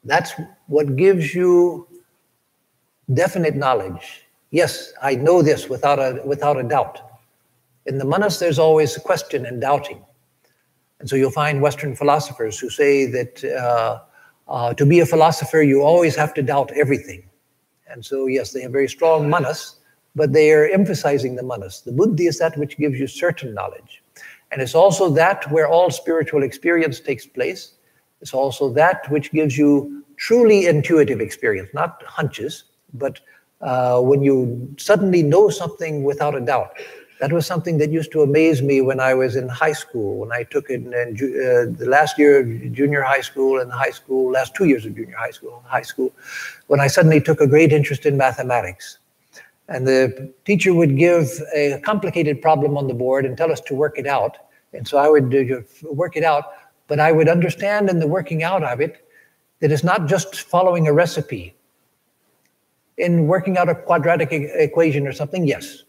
That's what gives you definite knowledge. Yes, I know this without a doubt. In the manas, there's always a question and doubting. And so you'll find Western philosophers who say that to be a philosopher, you always have to doubt everything. And so, yes, they have very strong manas, but they are emphasizing the manas. The buddhi is that which gives you certain knowledge. And it's also that where all spiritual experience takes place. It's also that which gives you truly intuitive experience, not hunches, but when you suddenly know something without a doubt. That was something that used to amaze me when I was in high school, when I took it in the last year of junior high school and high school, last 2 years of junior high school, when I suddenly took a great interest in mathematics. And the teacher would give a complicated problem on the board and tell us to work it out. And so I would work it out, but I would understand in the working out of it that it's not just following a recipe. In working out a quadratic equation or something, yes.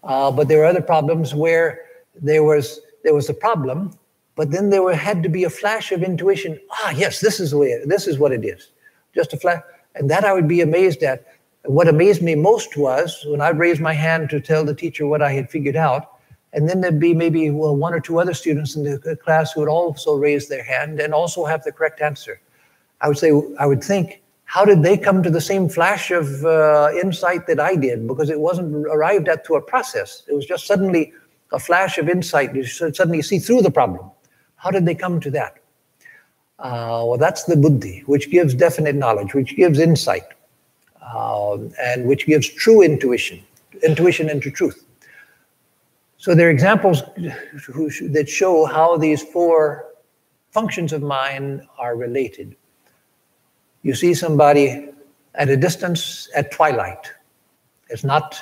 But there were other problems where there was a problem, but then there had to be a flash of intuition. Ah, yes, this is what it is. Just a flash. And that I would be amazed at. What amazed me most was when I'd raise my hand to tell the teacher what I had figured out, and then there'd be maybe one or two other students in the class who would also raise their hand and also have the correct answer. I would think, how did they come to the same flash of insight that I did? Because it wasn't arrived at through a process. It was just suddenly a flash of insight. You suddenly see through the problem. How did they come to that? Well, that's the buddhi, which gives definite knowledge, which gives insight. And which gives true intuition into truth. So there are examples that show how these four functions of mind are related. You see somebody at a distance at twilight. It's not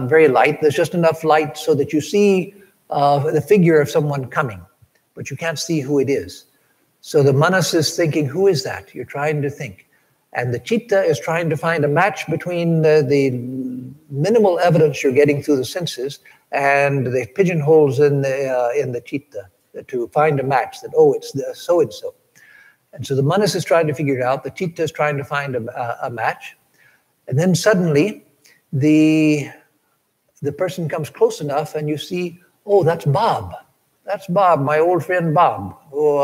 very light. There's just enough light so that you see the figure of someone coming, but you can't see who it is. So the manas is thinking, who is that? You're trying to think. And the chitta is trying to find a match between the minimal evidence you're getting through the senses and the pigeonholes in the chitta to find a match that, oh, it's the so-and-so. And so the manas is trying to figure it out. The chitta is trying to find a match. And then suddenly the person comes close enough and you see, oh, that's Bob. That's Bob, my old friend Bob, who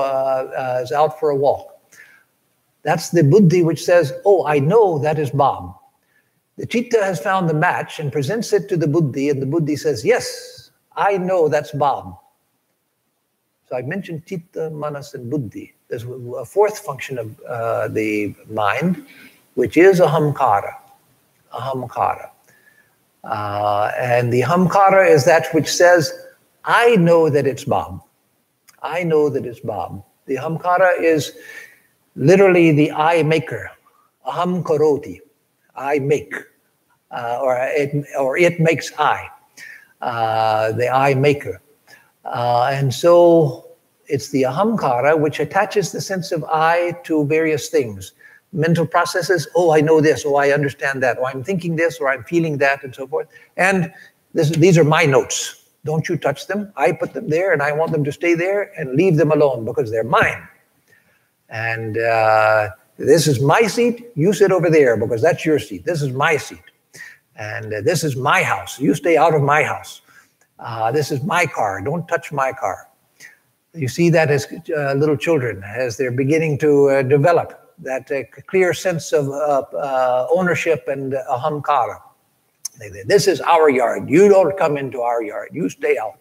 is out for a walk. That's the buddhi which says, oh, I know that is Bob. The chitta has found the match and presents it to the buddhi, and the buddhi says, yes, I know that's Bob. So I mentioned chitta, manas, and buddhi. There's a fourth function of the mind, which is ahamkara. Ahamkara. And the ahamkara is that which says, I know that it's Bob. I know that it's Bob. The ahamkara is literally the I maker, aham karoti, I make, or it makes I, the I maker. And so it's the ahamkara which attaches the sense of I to various things. Mental processes, oh, I know this, oh, I understand that, or I'm thinking this, or I'm feeling that, and so forth. And these are my notes. Don't you touch them. I put them there, and I want them to stay there and leave them alone because they're mine. And this is my seat, you sit over there because that's your seat. This is my seat. And this is my house. You stay out of my house. This is my car. Don't touch my car. You see that as little children, as they're beginning to develop that clear sense of ownership and ahamkara. This is our yard. You don't come into our yard. You stay out.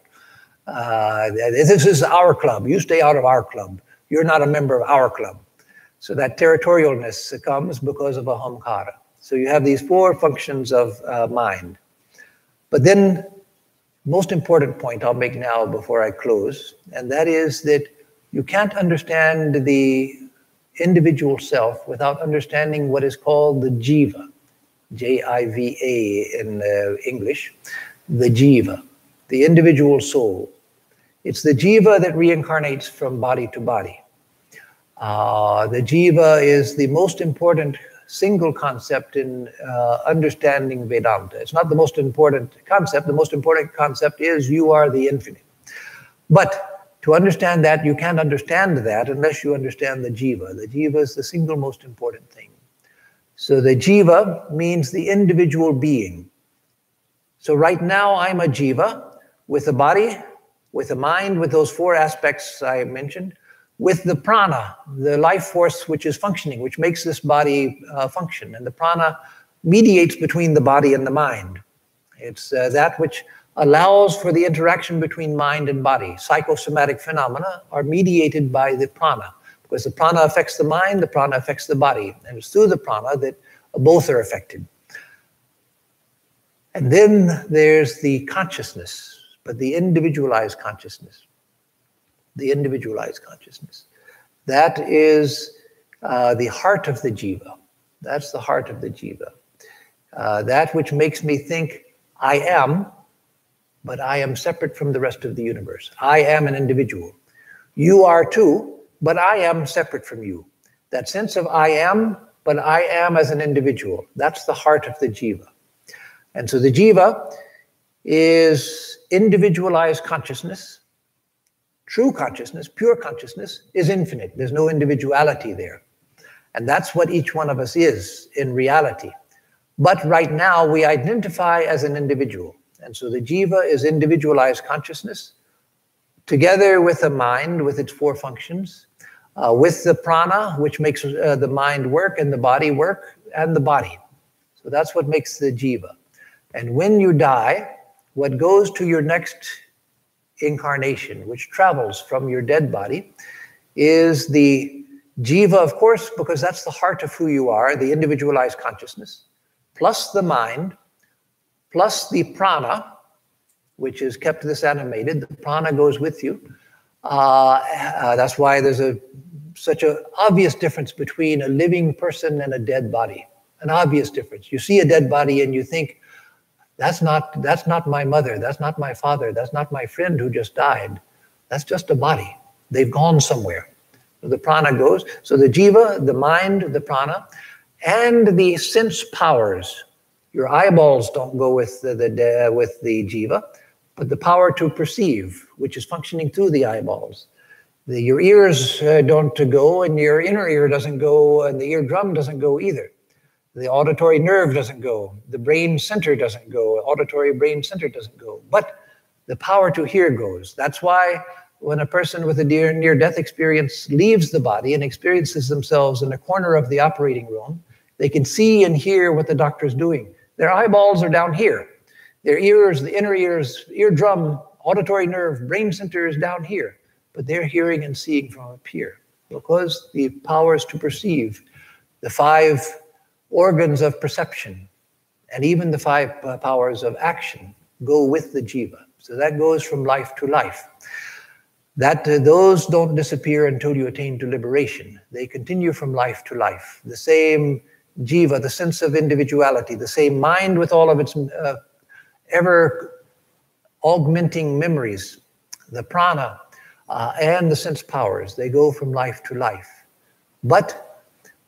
This is our club. You stay out of our club. You're not a member of our club. So that territorialness comes because of ahamkara. So you have these four functions of mind. But then most important point I'll make now before I close, and that is that you can't understand the individual self without understanding what is called the Jiva, J-I-V-A in English, the Jiva, the individual soul. It's the Jiva that reincarnates from body to body. The Jiva is the most important single concept in understanding Vedanta. It's not the most important concept. The most important concept is you are the infinite. But to understand that, you can't understand that unless you understand the Jiva. The Jiva is the single most important thing. So the Jiva means the individual being. So right now I'm a Jiva with a body, with a mind, with those four aspects I mentioned, with the prana, the life force which is functioning, which makes this body function. And the prana mediates between the body and the mind. It's that which allows for the interaction between mind and body. Psychosomatic phenomena are mediated by the prana, because the prana affects the mind, the prana affects the body. And it's through the prana that both are affected. And then there's the consciousness, but the individualized consciousness. The individualized consciousness. That is the heart of the Jiva. That's the heart of the Jiva. That which makes me think, I am, but I am separate from the rest of the universe. I am an individual. You are too, but I am separate from you. That sense of I am, but I am as an individual. That's the heart of the Jiva. And so the Jiva is individualized consciousness. True consciousness, pure consciousness, is infinite. There's no individuality there. And that's what each one of us is in reality. But right now, we identify as an individual. And so the Jiva is individualized consciousness, together with the mind, with its four functions, with the prana, which makes the mind work, and the body work, and the body. So that's what makes the Jiva. And when you die, what goes to your next incarnation, which travels from your dead body, is the Jiva, of course, because that's the heart of who you are, the individualized consciousness, plus the mind, plus the prana, which has kept this animated. The prana goes with you. That's why there's such an obvious difference between a living person and a dead body. An obvious difference. You see a dead body and you think, that's not my mother, that's not my father, that's not my friend who just died. That's just a body. They've gone somewhere. So the prana goes. So the Jiva, the mind, the prana, and the sense powers. Your eyeballs don't go with the Jiva, but the power to perceive, which is functioning through the eyeballs. Your ears don't go, and your inner ear doesn't go, and the eardrum doesn't go either. The auditory nerve doesn't go. The brain center doesn't go. Auditory brain center doesn't go. But the power to hear goes. That's why when a person with a near-death experience leaves the body and experiences themselves in a corner of the operating room, they can see and hear what the doctor is doing. Their eyeballs are down here. Their ears, the inner ears, eardrum, auditory nerve, brain center is down here. But they're hearing and seeing from up here because the powers to perceive, the 5 organs of perception, and even the 5 powers of action go with the Jiva. So that goes from life to life. Those don't disappear until you attain to liberation. They continue from life to life. The same Jiva, the sense of individuality, the same mind with all of its ever augmenting memories, the prana, and the sense powers, they go from life to life. But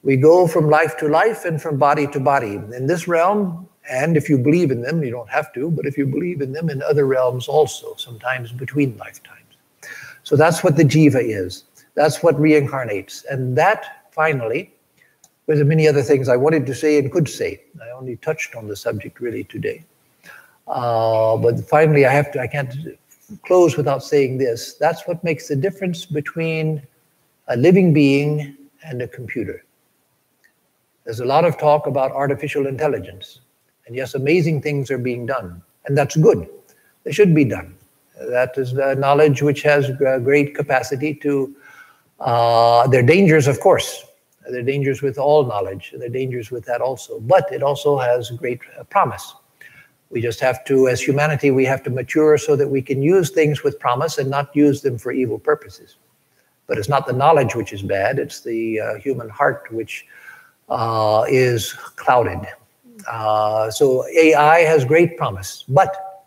we go from life to life and from body to body. In this realm, and if you believe in them, you don't have to, but if you believe in them, in other realms also, sometimes between lifetimes. So that's what the Jiva is. That's what reincarnates. And that, finally, there's many other things I wanted to say and could say. I only touched on the subject really today. But finally, I can't close without saying this. That's what makes the difference between a living being and a computer. There's a lot of talk about artificial intelligence. And yes, amazing things are being done. And that's good. They should be done. That is the knowledge which has great capacity to... there are dangers, of course. There are dangers with all knowledge. There are dangers with that also. But it also has great promise. We just have to, as humanity, we have to mature so that we can use things with promise and not use them for evil purposes. But it's not the knowledge which is bad, it's the human heart which is clouded. So AI has great promise, but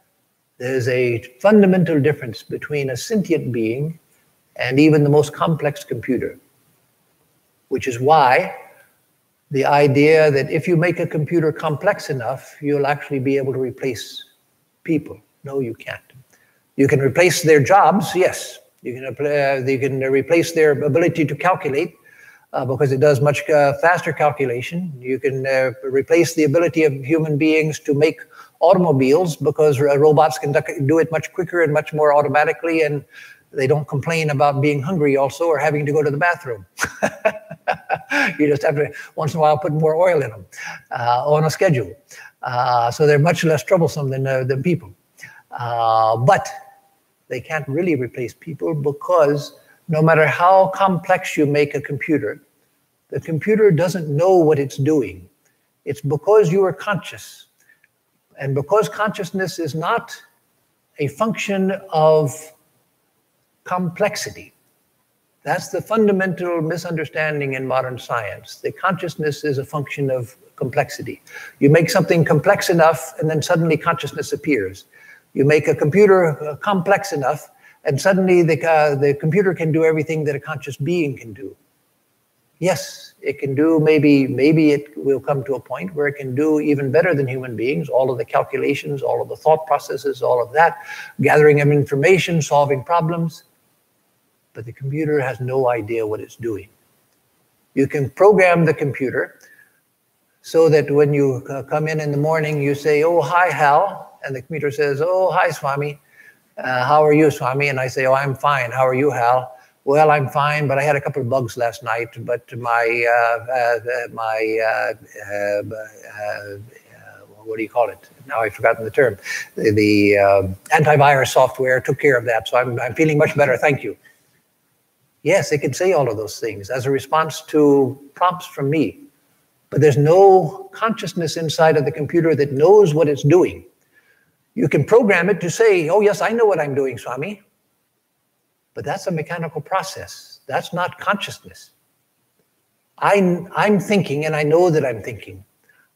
there's a fundamental difference between a sentient being and even the most complex computer, which is why the idea that if you make a computer complex enough, you'll actually be able to replace people. No, you can't. You can replace their jobs, yes. You can replace their ability to calculate because it does much faster calculation. You can replace the ability of human beings to make automobiles because robots can do it much quicker and much more automatically, and they don't complain about being hungry also or having to go to the bathroom. You just have to, once in a while, put more oil in them on a schedule. So they're much less troublesome than people. But they can't really replace people because no matter how complex you make a computer, the computer doesn't know what it's doing. It's because you are conscious. And because consciousness is not a function of complexity. That's the fundamental misunderstanding in modern science. The consciousness is a function of complexity. You make something complex enough, and then suddenly consciousness appears. You make a computer complex enough, and suddenly the computer can do everything that a conscious being can do. Yes, it can do, maybe it will come to a point where it can do even better than human beings, all of the calculations, all of the thought processes, all of that, gathering of information, solving problems. But the computer has no idea what it's doing. You can program the computer so that when you come in the morning, you say, "Oh, hi, Hal." And the computer says, "Oh, hi, Swami. How are you, Swami?" And I say, "Oh, I'm fine. How are you, Hal?" "Well, I'm fine, but I had a couple of bugs last night. But what do you call it? Now I've forgotten the term. The antivirus software took care of that, so I'm feeling much better. Thank you." Yes, it can say all of those things as a response to prompts from me. But there's no consciousness inside of the computer that knows what it's doing. You can program it to say, "Oh, yes, I know what I'm doing, Swami." But that's a mechanical process. That's not consciousness. I'm thinking, and I know that I'm thinking.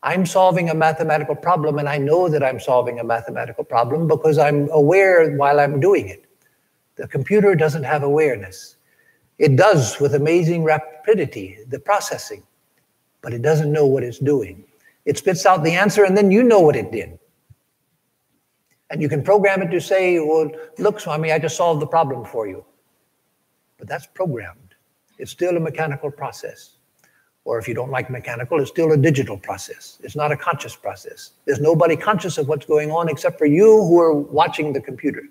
I'm solving a mathematical problem, and I know that I'm solving a mathematical problem because I'm aware while I'm doing it. The computer doesn't have awareness. It does with amazing rapidity, the processing, but it doesn't know what it's doing. It spits out the answer, and then you know what it did. And you can program it to say, "Well, look, Swami, I just solved the problem for you." But that's programmed. It's still a mechanical process. Or if you don't like mechanical, it's still a digital process. It's not a conscious process. There's nobody conscious of what's going on except for you who are watching the computer.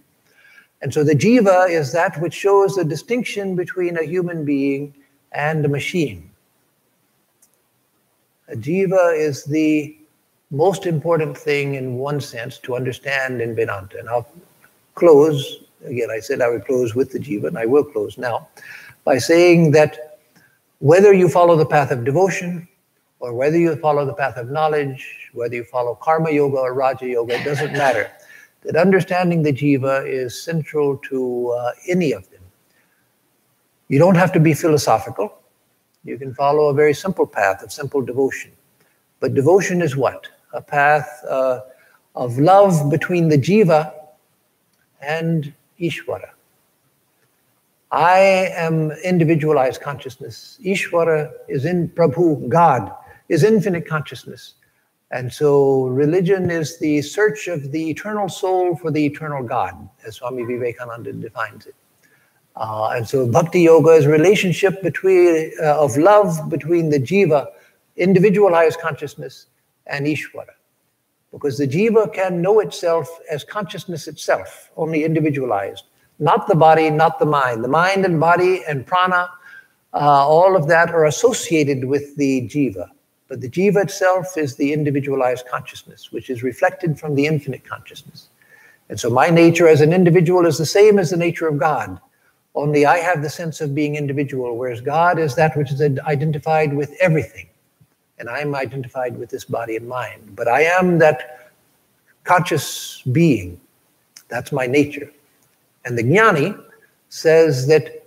And so the jiva is that which shows the distinction between a human being and a machine. A jiva is the most important thing in one sense to understand in Vedanta. And I'll close, again, I said I would close with the jiva, and I will close now, by saying that whether you follow the path of devotion, or whether you follow the path of knowledge, whether you follow karma yoga or raja yoga, it doesn't matter. That understanding the jiva is central to any of them. You don't have to be philosophical. You can follow a very simple path of simple devotion. But devotion is what? A path of love between the jiva and Ishvara. I am individualized consciousness. Ishvara is in Prabhu, God, is infinite consciousness. And so religion is the search of the eternal soul for the eternal God, as Swami Vivekananda defines it. And so bhakti yoga is a relationship of love between the jiva, individualized consciousness, and Ishvara. Because the jiva can know itself as consciousness itself, only individualized. Not the body, not the mind. The mind and body and prana, all of that are associated with the jiva. But the jiva itself is the individualized consciousness, which is reflected from the infinite consciousness. And so my nature as an individual is the same as the nature of God. Only I have the sense of being individual, whereas God is that which is identified with everything. And I'm identified with this body and mind. But I am that conscious being. That's my nature. And the Jnani says that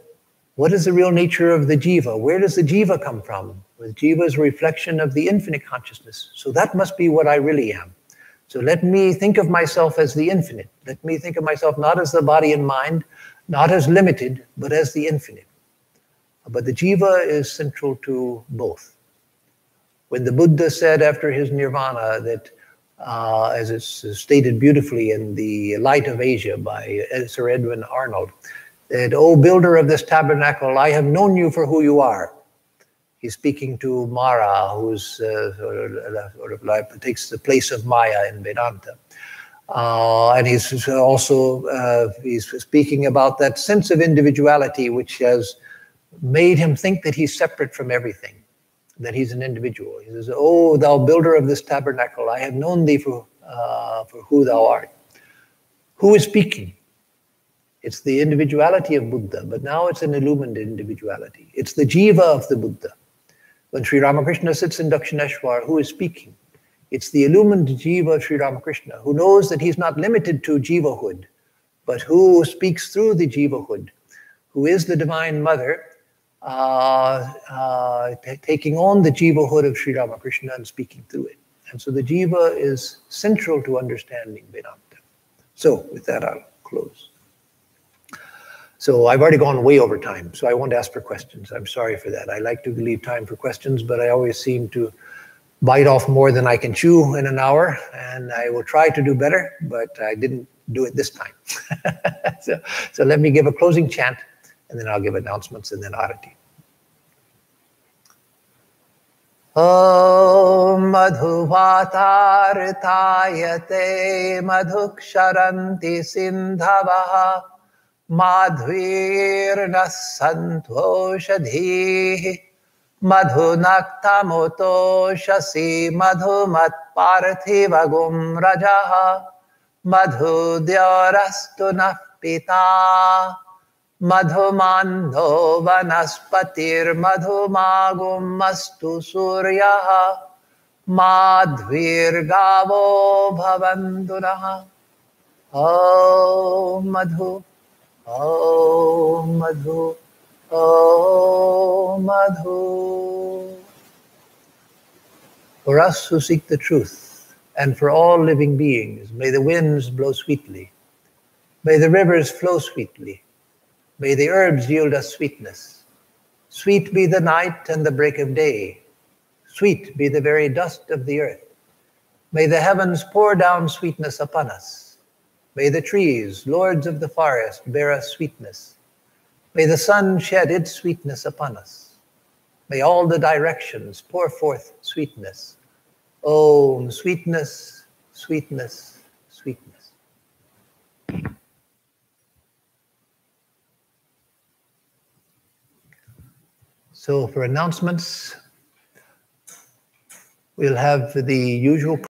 what is the real nature of the Jiva? Where does the Jiva come from? The Jiva is a reflection of the infinite consciousness. So that must be what I really am. So let me think of myself as the infinite. Let me think of myself not as the body and mind, not as limited, but as the infinite. But the Jiva is central to both. When the Buddha said after his nirvana that, as it's stated beautifully in The Light of Asia by Sir Edwin Arnold, that, "O builder of this tabernacle, I have known you for who you are." He's speaking to Mara, who's sort of like takes the place of Maya in Vedanta. And he's also he's speaking about that sense of individuality which has made him think that he's separate from everything, that he's an individual. He says, "Oh, thou builder of this tabernacle, I have known thee for who thou art." Who is speaking? It's the individuality of Buddha, but now it's an illumined individuality. It's the Jiva of the Buddha. When Sri Ramakrishna sits in Dakshineshwar, who is speaking? It's the illumined Jiva of Sri Ramakrishna, who knows that he's not limited to Jivahood, but who speaks through the Jivahood, who is the Divine Mother, taking on the Jivahood of Sri Ramakrishna and speaking through it. And so the Jiva is central to understanding Vedanta. So with that, I'll close. So I've already gone way over time, so I won't ask for questions. I'm sorry for that. I like to leave time for questions, but I always seem to bite off more than I can chew in an hour, and I will try to do better, but I didn't do it this time. So let me give a closing chant, and then I'll give announcements and then arati. Om madhuvatartayate madhuksharanti sindhavaha madhvirna santoshadhihi madhunaktamutoshasi madhumatparthivagum rajaha madhudyarastu nafpita madhumandho vanaspatir madhumagum astu suryaha madhvirgavo bhavandunaha. Om madhu, om madhu, om madhu. For us who seek the truth, and for all living beings, may the winds blow sweetly, may the rivers flow sweetly, may the herbs yield us sweetness. Sweet be the night and the break of day, sweet be the very dust of the earth. May the heavens pour down sweetness upon us. May the trees, lords of the forest, bear us sweetness. May the sun shed its sweetness upon us. May all the directions pour forth sweetness. Om, sweetness, sweetness, sweetness. So for announcements, we'll have the usual